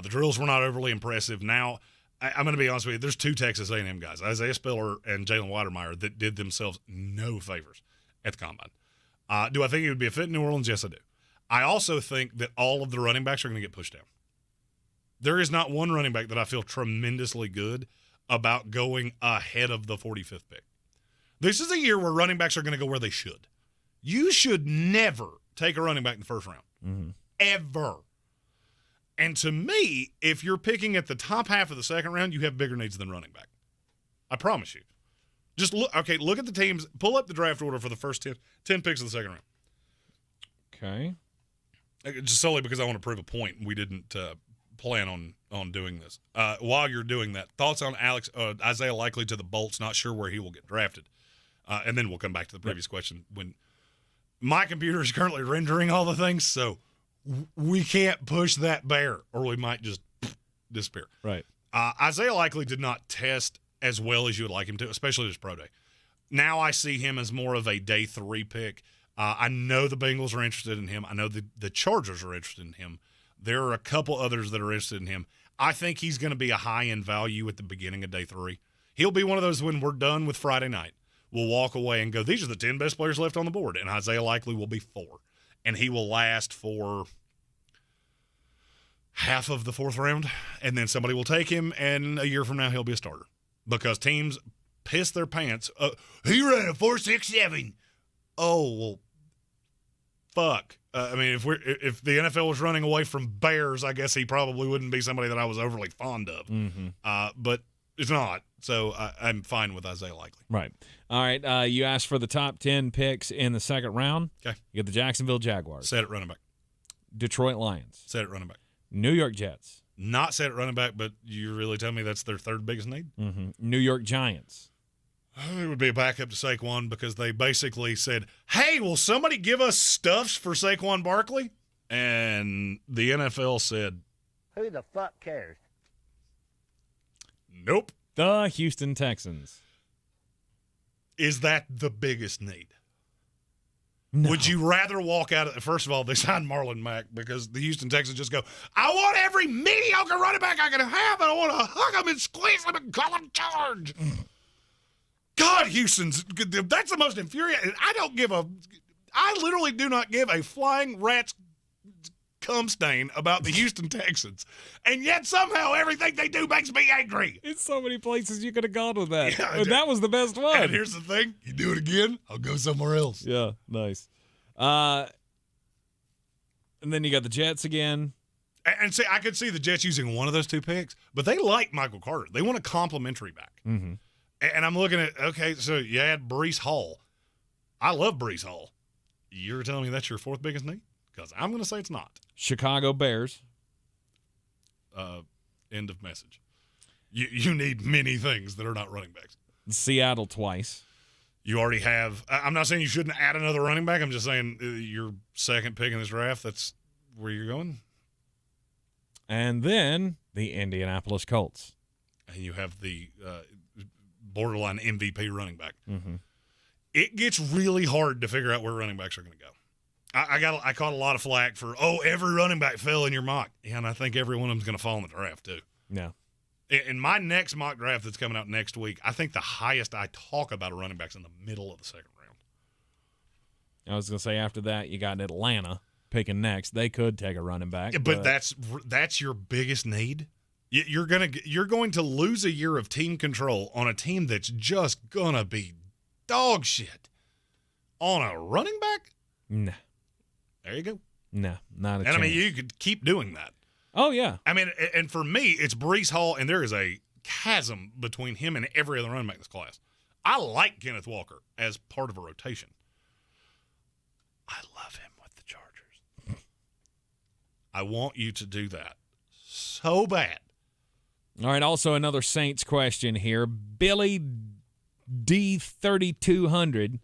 The drills were not overly impressive. Now, I'm going to be honest with you. There's two Texas A&M guys, Isaiah Spiller and Jalen Weidermeyer, that did themselves no favors at the Combine. Do I think he would be a fit in New Orleans? Yes, I do. I also think that all of the running backs are going to get pushed down. There is not one running back that I feel tremendously good about going ahead of the 45th pick. This is a year where running backs are going to go where they should. You should never take a running back in the first round. Mm-hmm. Ever. And to me, if you're picking at the top half of the second round, you have bigger needs than running back. I promise you. Just look at the teams. Pull up the draft order for the first 10 picks of the second round. Okay. Just solely because I want to prove a point, and we didn't plan on doing this. While you're doing that, thoughts on Isaiah Likely to the Bolts, not sure where he will get drafted. And then we'll come back to the previous question. When my computer is currently rendering all the things, so we can't push that bear, or we might just disappear. Right. Isaiah Likely did not test as well as you would like him to, especially this pro day. Now I see him as more of a day 3 pick. I know the Bengals are interested in him. I know the Chargers are interested in him. There are a couple others that are interested in him. I think he's going to be a high-end value at the beginning of day 3. He'll be one of those when we're done with Friday night. We'll walk away and go, these are the 10 best players left on the board, and Isaiah Likely will be 4. And he will last for half of the 4th round, and then somebody will take him, and a year from now he'll be a starter. Because teams piss their pants. He ran a 4.67. Oh, well, fuck. I mean, if the NFL was running away from bears, I guess he probably wouldn't be somebody that I was overly fond of. Mm-hmm. But it's not. So I'm fine with Isaiah Likely. Right. All right. You asked for the top 10 picks in the second round. Okay. You got the Jacksonville Jaguars. Set at running back. Detroit Lions. Set at running back. New York Jets. Not set at running back, but you really tell me that's their third biggest need? Mm-hmm. New York Giants. It would be a backup to Saquon because they basically said, hey, will somebody give us stuffs for Saquon Barkley? And the NFL said, Who the fuck cares? nope. The Houston Texans. Is that the biggest need? No. Would you rather walk out of – first of all, they signed Marlon Mack because the Houston Texans just go, I want every mediocre running back I can have, and I want to hug them and squeeze them and call them charge. God, Houston's – that's the most infuriating – I literally do not give a flying rat's cum stain about the Houston Texans. And yet somehow everything they do makes me angry. It's so many places you could have gone with that. Yeah, and that was the best one. And here's the thing. You do it again, I'll go somewhere else. Yeah, nice. And then you got the Jets again. And see, I could see the Jets using one of those 2 picks, but they like Michael Carter. They want a complimentary back. Mm-hmm. And I'm looking at, okay, so you add Breece Hall. I love Breece Hall. You're telling me that's your 4th biggest need? Because I'm going to say it's not. Chicago Bears. End of message. You need many things that are not running backs. Seattle twice. You already have – I'm not saying you shouldn't add another running back. I'm just saying your second pick in this draft, that's where you're going. And then the Indianapolis Colts. And you have the borderline MVP running back. Mm-hmm. It gets really hard to figure out where running backs are going to go. I caught a lot of flack for, every running back fell in your mock. Yeah, and I think every one of them's going to fall in the draft too. Yeah. In my next mock draft that's coming out next week, I think the highest I talk about a running back's in the middle of the second round. I was going to say after that, you got Atlanta picking next. They could take a running back. Yeah, but that's your biggest need. You're going to lose a year of team control on a team that's just going to be dog shit. On a running back? Nah. There you go. No, not a chance. And I mean, you could keep doing that. Oh, yeah. I mean, and for me, it's Breece Hall, and there is a chasm between him and every other running back in this class. I like Kenneth Walker as part of a rotation. I love him with the Chargers. I want you to do that so bad. All right, also another Saints question here. Billy D3200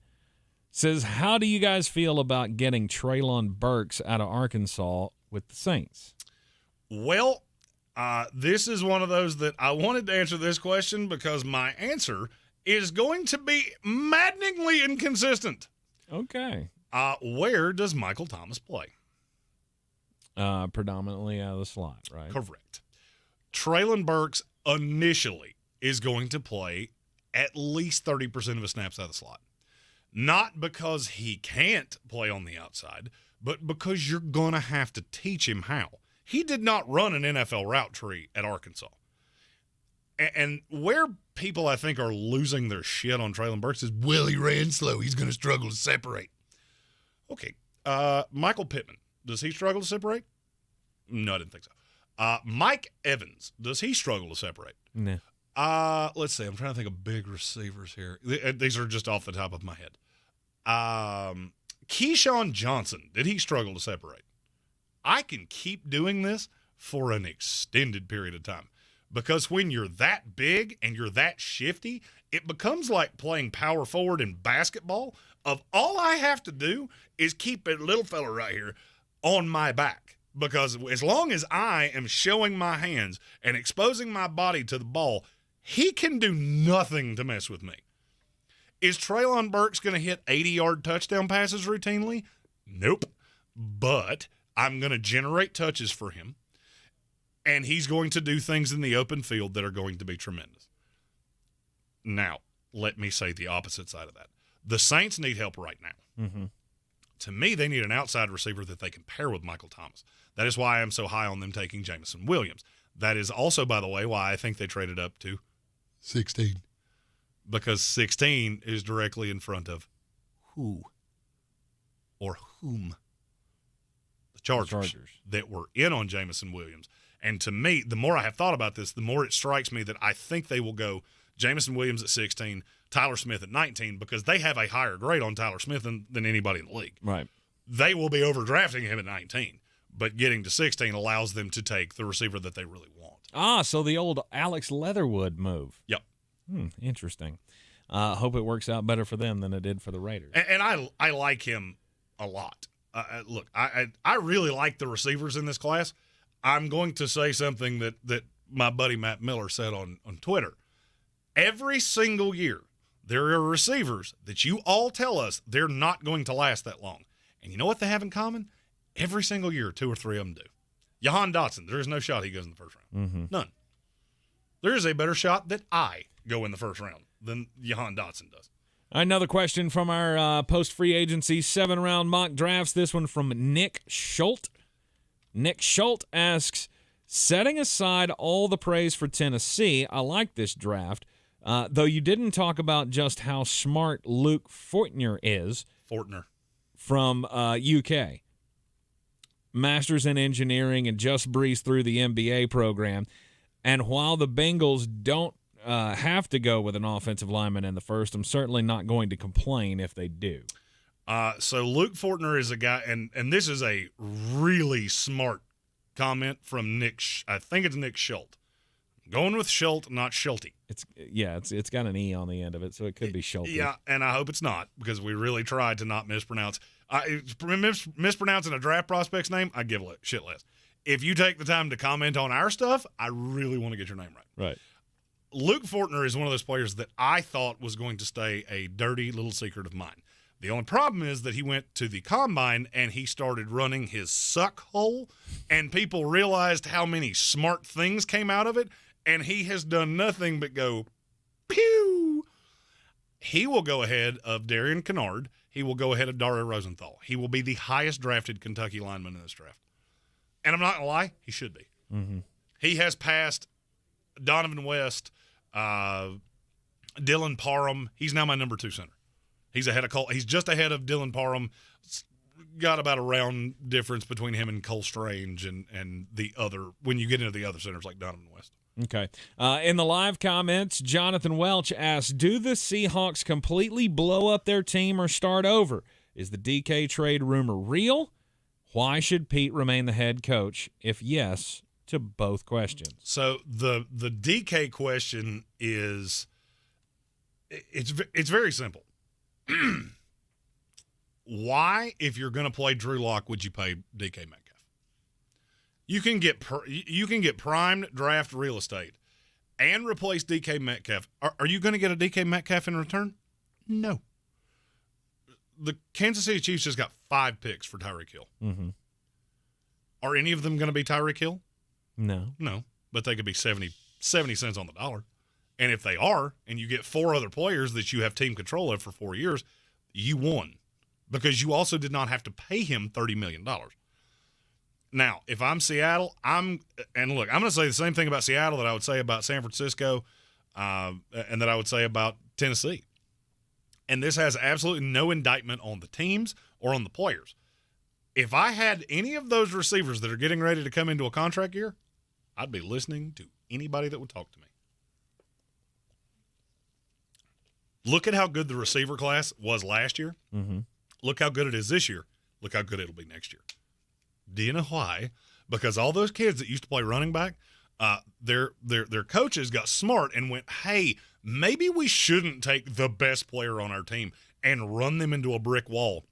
says, how do you guys feel about getting Treylon Burks out of Arkansas with the Saints? Well, this is one of those that I wanted to answer this question because my answer is going to be maddeningly inconsistent. Okay. Where does Michael Thomas play? Predominantly out of the slot, right? Correct. Traylon Burks initially is going to play at least 30% of his snaps out of the slot. Not because he can't play on the outside, but because you're going to have to teach him how. He did not run an NFL route tree at Arkansas. And where people, I think, are losing their shit on Traylon Burks is, well, he ran slow. He's going to struggle to separate. Okay. Michael Pittman, does he struggle to separate? No, I didn't think so. Mike Evans, does he struggle to separate? No. Let's see. I'm trying to think of big receivers here. These are just off the top of my head. Keyshawn Johnson, did he struggle to separate? I can keep doing this for an extended period of time because when you're that big and you're that shifty, it becomes like playing power forward in basketball. Of all I have to do is keep a little fella right here on my back because as long as I am showing my hands and exposing my body to the ball, he can do nothing to mess with me. Is Traylon Burks going to hit 80-yard touchdown passes routinely? Nope. But I'm going to generate touches for him, and he's going to do things in the open field that are going to be tremendous. Now, let me say the opposite side of that. The Saints need help right now. Mm-hmm. To me, they need an outside receiver that they can pair with Michael Thomas. That is why I'm so high on them taking Jameson Williams. That is also, by the way, why I think they traded up to 16. Because 16 is directly in front of who or whom? The Chargers that were in on Jameson Williams. And to me, the more I have thought about this, the more it strikes me that I think they will go Jameson Williams at 16, Tyler Smith at 19, because they have a higher grade on Tyler Smith than anybody in the league. Right. They will be overdrafting him at 19, but getting to 16 allows them to take the receiver that they really want. So the old Alex Leatherwood move. Yep. Interesting. Hope it works out better for them than it did for the Raiders. And I like him a lot. Look, I really like the receivers in this class. I'm going to say something that my buddy Matt Miller said on Twitter. Every single year, there are receivers that you all tell us they're not going to last that long. And you know what they have in common? Every single year, 2 or 3 of them do. Jahan Dotson, there is no shot he goes in the first round. Mm-hmm. None. There is a better shot that I go in the first round than Jahan Dotson does. Another question from our post-free agency 7-round mock drafts. This one from Nick Schultz. Nick Schultz asks, setting aside all the praise for Tennessee, I like this draft, though you didn't talk about just how smart Luke Fortner is. Fortner. From UK. Masters in engineering and just breezed through the MBA program. And while the Bengals don't have to go with an offensive lineman in the first, I'm certainly not going to complain if they do. So Luke Fortner is a guy, and this is a really smart comment from Nick. I think it's Nick Schultz. Going with Schultz, not Schulte. It's got an E on the end of it, so it could be Schulte. Yeah, and I hope it's not because we really tried to not mispronounce. Mispronouncing a draft prospect's name, I give a shit less. If you take the time to comment on our stuff, I really want to get your name right. Right. Luke Fortner is one of those players that I thought was going to stay a dirty little secret of mine. The only problem is that he went to the combine and he started running his suck hole, and people realized how many smart things came out of it, and he has done nothing but go, pew. He will go ahead of Darian Kennard. He will go ahead of Dario Rosenthal. He will be the highest drafted Kentucky lineman in this draft. And I'm not going to lie, he should be. Mm-hmm. He has passed Donovan West, Dylan Parham. He's now my number 2 center. He's just ahead of Dylan Parham. Got about a round difference between him and Cole Strange and the other, when you get into the other centers like Donovan West. Okay. In the live comments, Jonathan Welch asks, do the Seahawks completely blow up their team or start over? Is the DK trade rumor real? Why should Pete remain the head coach? If yes, to both questions. So the DK question is, it's very simple. Why, if you're going to play Drew Lock, would you pay DK Metcalf? You can get primed draft real estate and replace DK Metcalf. Are you going to get a DK Metcalf in return? No. The Kansas City Chiefs just got 5 picks for Tyreek Hill. Mm-hmm. Are any of them going to be Tyreek Hill? No. No, but they could be 70 cents on the dollar. And if they are, and you get 4 other players that you have team control of for 4 years, you won because you also did not have to pay him $30 million. Now, if I'm Seattle, and look, I'm going to say the same thing about Seattle that I would say about San Francisco and that I would say about Tennessee. And this has absolutely no indictment on the teams or on the players. If I had any of those receivers that are getting ready to come into a contract year, I'd be listening to anybody that would talk to me. Look at how good the receiver class was last year. Mm-hmm. Look how good it is this year. Look how good it'll be next year. Do you know why? Because all those kids that used to play running back, their coaches got smart and went, hey, maybe we shouldn't take the best player on our team and run them into a brick wall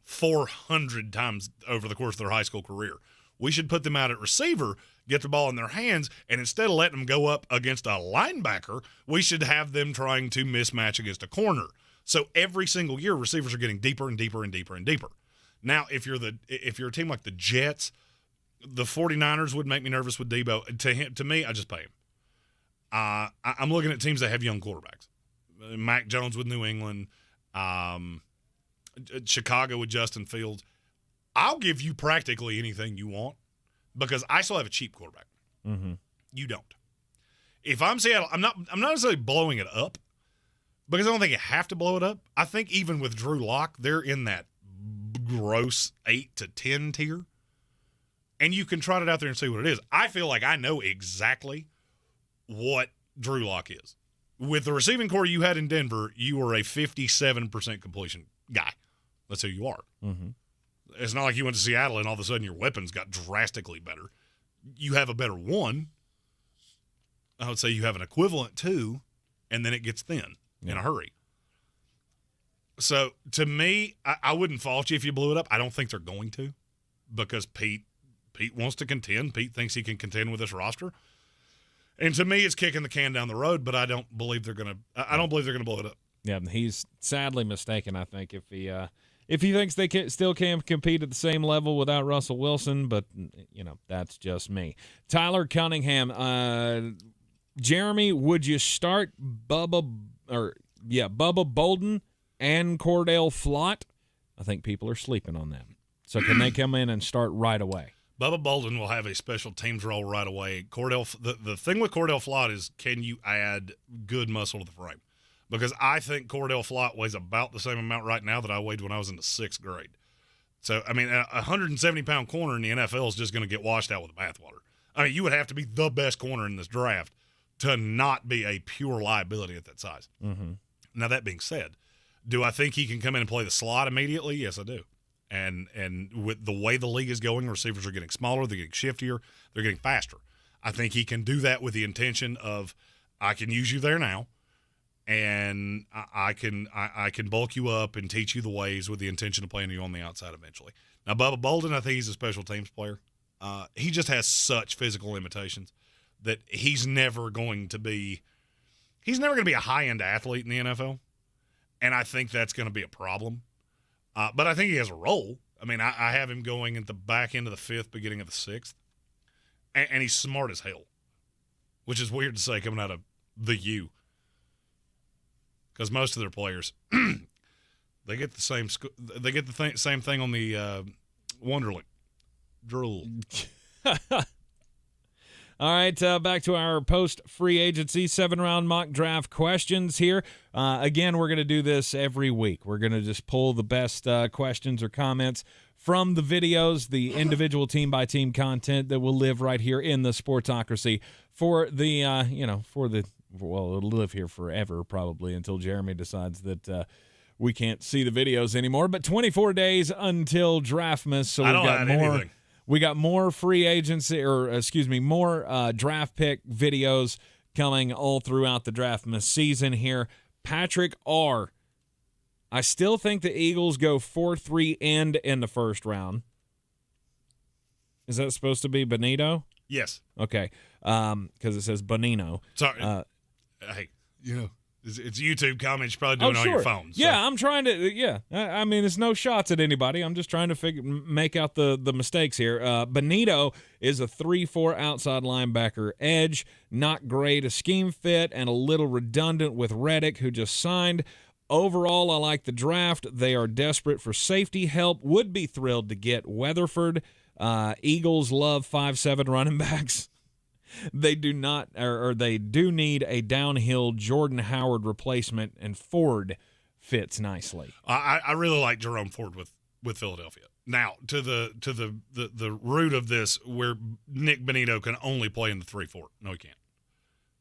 400 times over the course of their high school career. We should put them out at receiver, get the ball in their hands, and instead of letting them go up against a linebacker, we should have them trying to mismatch against a corner. So every single year, receivers are getting deeper and deeper and deeper and deeper. Now, if you're a team like the Jets, the 49ers would make me nervous with Debo. To me, I just pay him. I'm looking at teams that have young quarterbacks. Mac Jones with New England, Chicago with Justin Fields. I'll give you practically anything you want because I still have a cheap quarterback. Mm-hmm. You don't. If I'm Seattle, I'm not necessarily blowing it up because I don't think you have to blow it up. I think even with Drew Lock, they're in that gross 8 to 10 tier, and you can trot it out there and see what it is. I feel like I know exactly what Drew Lock is. With the receiving core you had in Denver, you were a 57% completion guy. That's who you are. Mm-hmm. It's not like you went to Seattle and all of a sudden your weapons got drastically better. You have a better one. I would say you have an equivalent two, and then it gets thin in a hurry. So, to me, I wouldn't fault you if you blew it up. I don't think they're going to because Pete wants to contend. Pete thinks he can contend with this roster. And to me, it's kicking the can down the road, but I don't believe they're going to blow it up. Yeah, he's sadly mistaken, I think, if he thinks they still can't compete at the same level without Russell Wilson, but, that's just me. Tyler Cunningham, Jeremy, would you start Bubba Bolden and Cordell Flott? I think people are sleeping on them. So can they come in and start right away? Bubba Bolden will have a special teams role right away. The thing with Cordell Flott is, can you add good muscle to the frame? Because I think Cordell Flott weighs about the same amount right now that I weighed when I was in the 6th grade. So, I mean, a 170-pound corner in the NFL is just going to get washed out with the bathwater. I mean, you would have to be the best corner in this draft to not be a pure liability at that size. Mm-hmm. Now, that being said, do I think he can come in and play the slot immediately? Yes, I do. And with the way the league is going, receivers are getting smaller, they're getting shiftier, they're getting faster. I think he can do that with the intention of, I can use you there now, and I can bulk you up and teach you the ways with the intention of playing you on the outside eventually. Now, Bubba Bolden, I think he's a special teams player. He just has such physical limitations that he's never going to be a high-end athlete in the NFL, and I think that's going to be a problem. But I think he has a role. I mean, I have him going at the back end of the 5th, beginning of the 6th, and he's smart as hell, which is weird to say coming out of the U. Because most of their players, they get the same same thing on the Wonderlic. Drool. All right, back to our post-free agency 7-round mock draft questions here. Again, we're going to do this every week. We're going to just pull the best questions or comments from the videos, the individual team-by-team content that will live right here in the Sportsocracy for the, it'll live here forever probably until Jeremy decides that we can't see the videos anymore. But 24 days until Draftmas, so we've got more. Anything. We got more free agency, more draft pick videos coming all throughout the Draftmas season here. Patrick R., I still think the Eagles go 4-3 end in the first round. Is that supposed to be Benito? Yes. Okay, because it says Bonino. Sorry. Hey, It's YouTube comments. You're probably doing it on your phone. So. Yeah, I'm trying to. Yeah, I mean, it's no shots at anybody. I'm just trying to make out the mistakes here. Benito is a 3-4 outside linebacker edge. Not great a scheme fit and a little redundant with Reddick, who just signed. Overall, I like the draft. They are desperate for safety help. Would be thrilled to get Weatherford. Eagles love 5'7" running backs. They do not, or they do need a downhill Jordan Howard replacement, and Ford fits nicely. I really like Jerome Ford with Philadelphia. Now to the root of this, where Nick Benito can only play in the 3-4. No, he can't.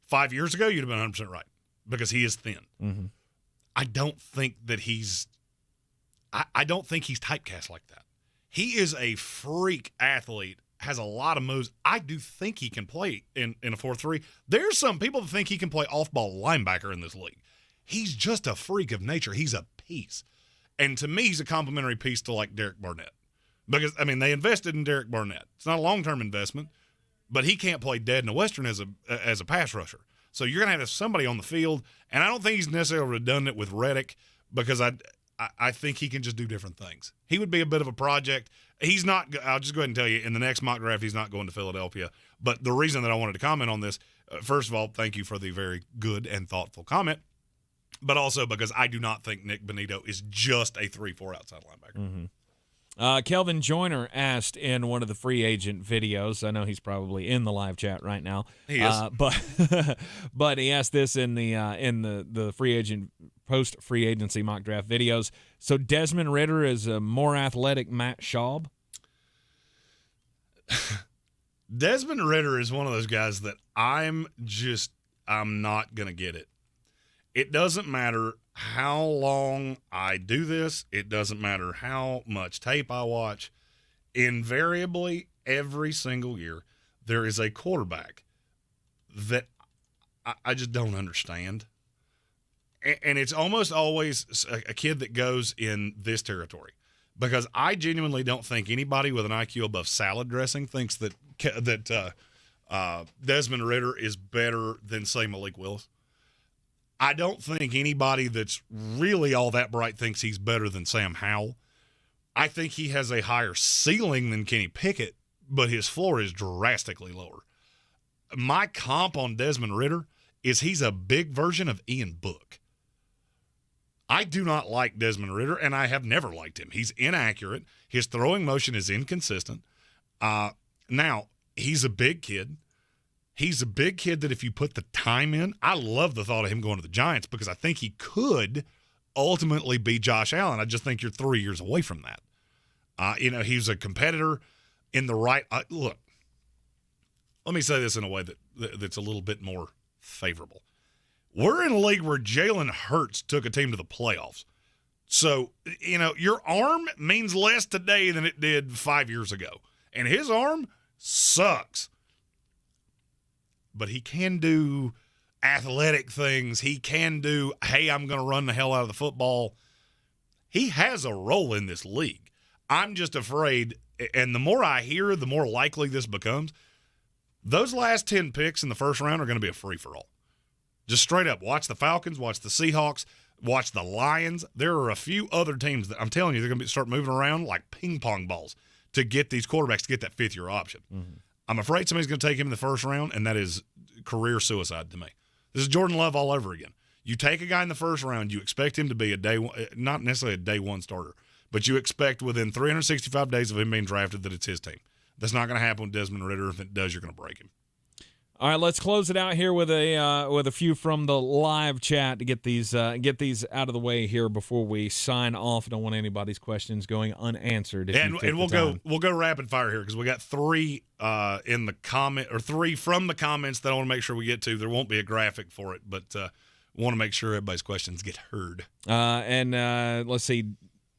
5 years ago, you'd have been 100% right because he is thin. Mm-hmm. I don't think that I don't think he's typecast like that. He is a freak athlete. Has a lot of moves. I do think he can play in a 4-3. There's some people that think he can play off-ball linebacker in this league. He's just a freak of nature. He's a piece. And to me, he's a complimentary piece to, like, Derek Barnett. Because, I mean, they invested in Derek Barnett. It's not a long-term investment, but he can't play dead in the Western as a pass rusher. So you're going to have somebody on the field, and I don't think he's necessarily redundant with Reddick because I think he can just do different things. He would be a bit of a project. He's not – I'll just go ahead and tell you, in the next mock draft, he's not going to Philadelphia. But the reason that I wanted to comment on this, first of all, thank you for the very good and thoughtful comment, but also because I do not think Nick Benito is just a 3-4 outside linebacker. Mm-hmm. Kelvin Joyner asked in one of the free agent videos. I know he's probably in the live chat right now. He is. But he asked this in the free agent post-free agency mock draft videos. So Desmond Ritter is a more athletic Matt Schaub? Desmond Ritter is one of those guys that I'm not going to get it. It doesn't matter how long I do this. It doesn't matter how much tape I watch. Invariably, every single year, there is a quarterback that I just don't understand. And it's almost always a kid that goes in this territory, because I genuinely don't think anybody with an IQ above salad dressing thinks that Desmond Ritter is better than, say, Malik Willis. I don't think anybody that's really all that bright thinks he's better than Sam Howell. I think he has a higher ceiling than Kenny Pickett, but his floor is drastically lower. My comp on Desmond Ritter is he's a big version of Ian Book. I do not like Desmond Ritter, and I have never liked him. He's inaccurate. His throwing motion is inconsistent. Now, he's a big kid. He's a big kid that if you put the time in, I love the thought of him going to the Giants because I think he could ultimately be Josh Allen. I just think you're 3 years away from that. He's a competitor in the right look, let me say this in a way that's a little bit more favorable. We're in a league where Jalen Hurts took a team to the playoffs. So, your arm means less today than it did 5 years ago. And his arm sucks. But he can do athletic things. He can do, hey, I'm going to run the hell out of the football. He has a role in this league. I'm just afraid, and the more I hear, the more likely this becomes. Those last 10 picks in the first round are going to be a free-for-all. Just straight up, watch the Falcons, watch the Seahawks, watch the Lions. There are a few other teams that I'm telling you, they're going to start moving around like ping pong balls to get these quarterbacks to get that fifth-year option. Mm-hmm. I'm afraid somebody's going to take him in the first round, and that is career suicide to me. This is Jordan Love all over again. You take a guy in the first round, you expect him to be not necessarily a day one starter, but you expect within 365 days of him being drafted that it's his team. That's not going to happen with Desmond Ritter. If it does, you're going to break him. All right, let's close it out here with a few from the live chat to get these out of the way here before we sign off. I don't want anybody's questions going unanswered. And we'll go rapid fire here because we got three in the comment or three from the comments that I want to make sure we get to. There won't be a graphic for it, but want to make sure everybody's questions get heard. Let's see,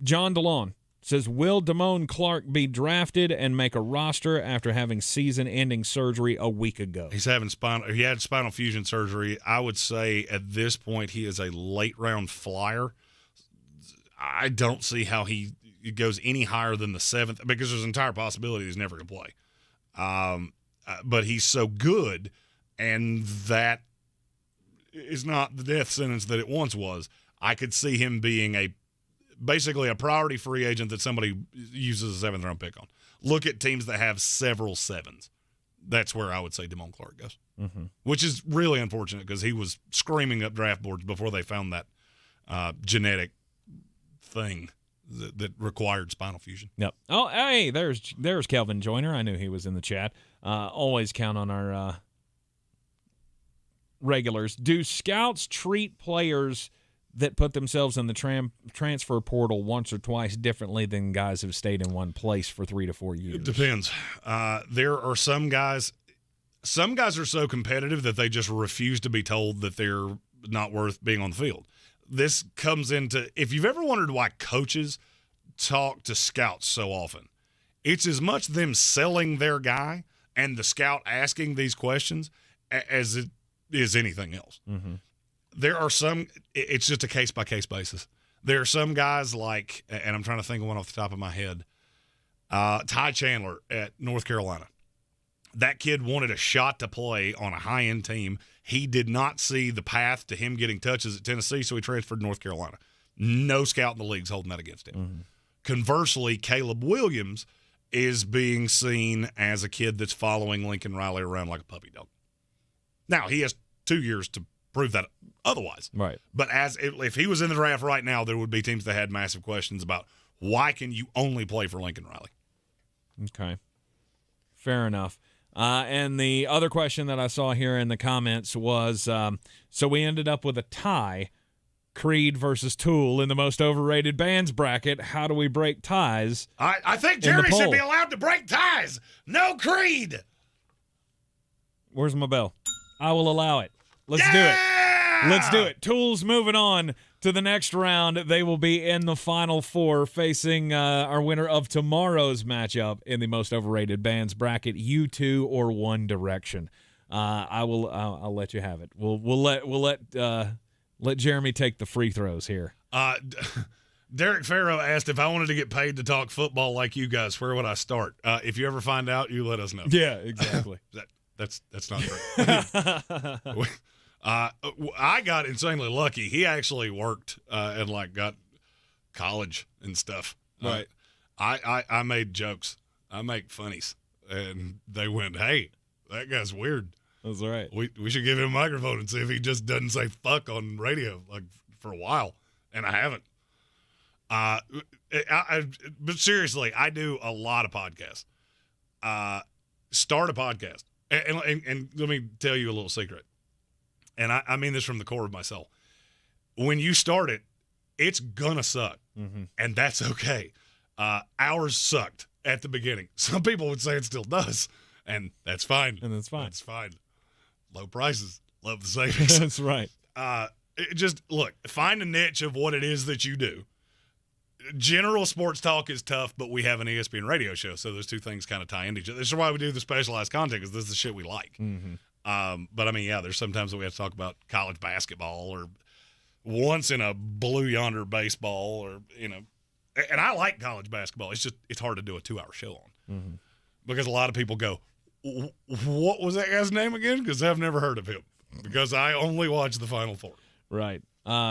John DeLon says, will Damone Clark be drafted and make a roster after having season-ending surgery a week ago? He had spinal fusion surgery. I would say at this point he is a late-round flyer. I don't see how he goes any higher than the 7th because there's an entire possibility he's never going to play. But he's so good, and that is not the death sentence that it once was. I could see him being basically a priority free agent that somebody uses a 7th-round pick on. Look at teams that have several 7s. That's where I would say Damon Clark goes, which is really unfortunate because he was screaming up draft boards before they found that genetic thing that required spinal fusion. Yep. Oh, hey, there's Kelvin Joyner. I knew he was in the chat. Always count on our regulars. Do scouts treat players that put themselves in the transfer portal once or twice differently than guys who've stayed in one place for 3 to 4 years? It depends. There are some guys are so competitive that they just refuse to be told that they're not worth being on the field. This comes into, if you've ever wondered why coaches talk to scouts so often, it's as much them selling their guy and the scout asking these questions as it is anything else. Mm-hmm. There are some, it's just a case-by-case basis. There are some guys like, and I'm trying to think of one off the top of my head, Ty Chandler at North Carolina. That kid wanted a shot to play on a high-end team. He did not see the path to him getting touches at Tennessee, so he transferred to North Carolina. No scout in the league's holding that against him. Mm-hmm. Conversely, Caleb Williams is being seen as a kid that's following Lincoln Riley around like a puppy dog. Now, he has 2 years to prove that otherwise. Right. But if he was in the draft right now, there would be teams that had massive questions about why can you only play for Lincoln Riley? Okay. Fair enough. And the other question that I saw here in the comments was, so we ended up with a tie, Creed versus Tool in the most overrated bands bracket. How do we break ties? I think Jeremy should be allowed to break ties. No Creed. Where's my bell? I will allow it. Let's do it. Let's do it. Tool's moving on to the next round. They will be in the Final Four facing our winner of tomorrow's matchup in the most overrated bands bracket, U2 or One Direction. I'll let you have it. We'll let Jeremy take the free throws here. Derek Farrow asked if I wanted to get paid to talk football like you guys, where would I start? If you ever find out, you let us know. Yeah, exactly. That's not great. I got insanely lucky. He actually worked and got college and stuff. Right. I made jokes. I make funnies, and they went, "Hey, that guy's weird." That's right. We should give him a microphone and see if he just doesn't say fuck on radio for a while. And I haven't. But seriously, I do a lot of podcasts. Start a podcast. And let me tell you a little secret. And I mean this from the core of my soul. When you start it, it's gonna suck. Mm-hmm. And that's okay. Ours sucked at the beginning. Some people would say it still does. And that's fine. And that's fine. That's fine. Low prices. Love the savings. That's right. Just look, find a niche of what it is that you do. General sports talk is tough, but we have an ESPN radio show, so those two things kind of tie into each other. This is why we do the specialized content, because this is the shit we like. Mm-hmm. But, I mean, yeah, there's sometimes that we have to talk about college basketball or once in a Blue Yonder baseball or, and I like college basketball. It's just it's hard to do a 2-hour show on because a lot of people go, what was that guy's name again? Because I've never heard of him because I only watch the Final Four. Right.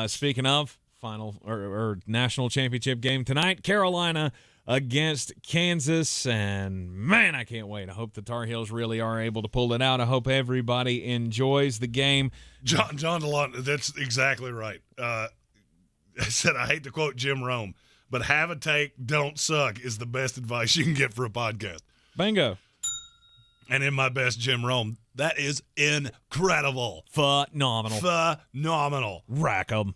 Speaking of final or national championship game tonight, Carolina against Kansas, and man, I can't wait. I hope the Tar Heels really are able to pull it out. I hope everybody enjoys the game. John DeLon, that's exactly right. I said I hate to quote Jim Rome, but have a take, don't suck is the best advice you can get for a podcast. Bingo. And in my best Jim Rome, that is incredible. Phenomenal. Rack 'em.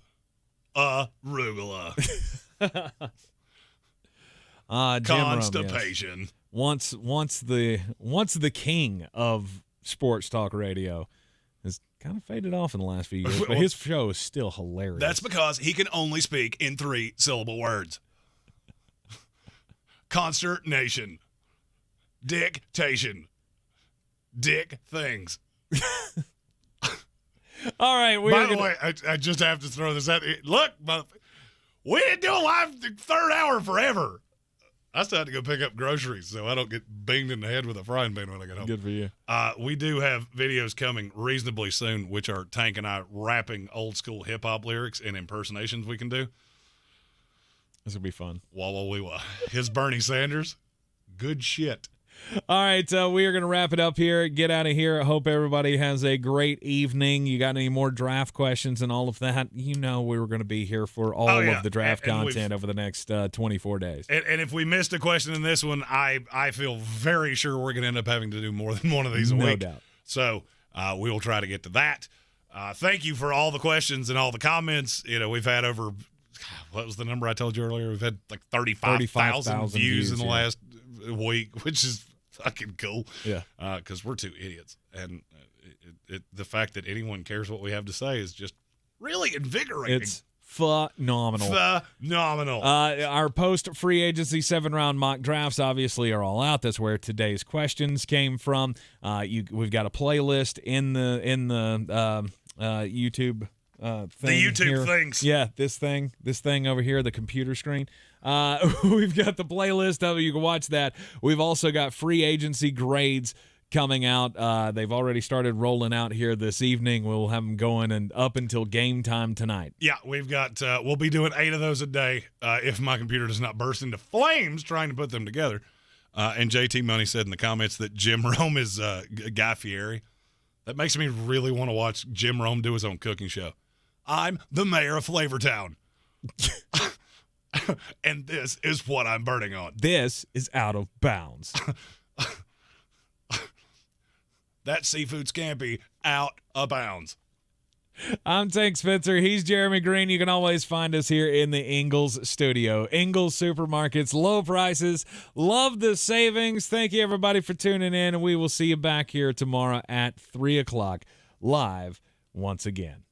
Arugula. Constipation. Rome, yes. Once the king of sports talk radio has kind of faded off in the last few years, but his show is still hilarious. That's because he can only speak in 3-syllable words. Consternation. Dictation. Dick things. All right. By the way, I just have to throw this out. Look, we didn't do a live third hour forever. I still have to go pick up groceries so I don't get banged in the head with a frying pan when I get home. Good for you. We do have videos coming reasonably soon, which are Tank and I rapping old school hip hop lyrics and impersonations we can do. This will be fun. Wah, wah, wee, wah. His Bernie Sanders, good shit. All right, we are going to wrap it up here. Get out of here. I hope everybody has a great evening. You got any more draft questions and all of that? You know we were going to be here for all of the draft content over the next 24 days. And if we missed a question in this one, I feel very sure we're going to end up having to do more than one of these a week. No doubt. So we will try to get to that. Thank you for all the questions and all the comments. We've had over, what was the number I told you earlier? We've had like 35,000 views in the last week, which is fucking cool. Yeah. Because we're two idiots. And the fact that anyone cares what we have to say is just really invigorating. It's phenomenal. Our post-free agency 7-round mock drafts obviously are all out. That's where today's questions came from. We've got a playlist in the YouTube thing. The YouTube here. things. Yeah, this thing over here, the computer screen. We've got the playlist of it. You can watch that. We've also got free agency grades coming out. They've already started rolling out here this evening. We'll have them going and up until game time tonight. Yeah, we've got. We'll be doing 8 of those a day if my computer does not burst into flames trying to put them together. And JT Money said in the comments that Jim Rome is Guy Fieri. That makes me really want to watch Jim Rome do his own cooking show. I'm the mayor of Flavortown. And this is what I'm burning on. This is out of bounds. That seafood scampi out of bounds. I'm Tank Spencer. He's Jeremy Greene. You can always find us here in the Ingalls studio. Ingalls Supermarkets, low prices. Love the savings. Thank you, everybody, for tuning in, and we will see you back here tomorrow at 3 o'clock live once again.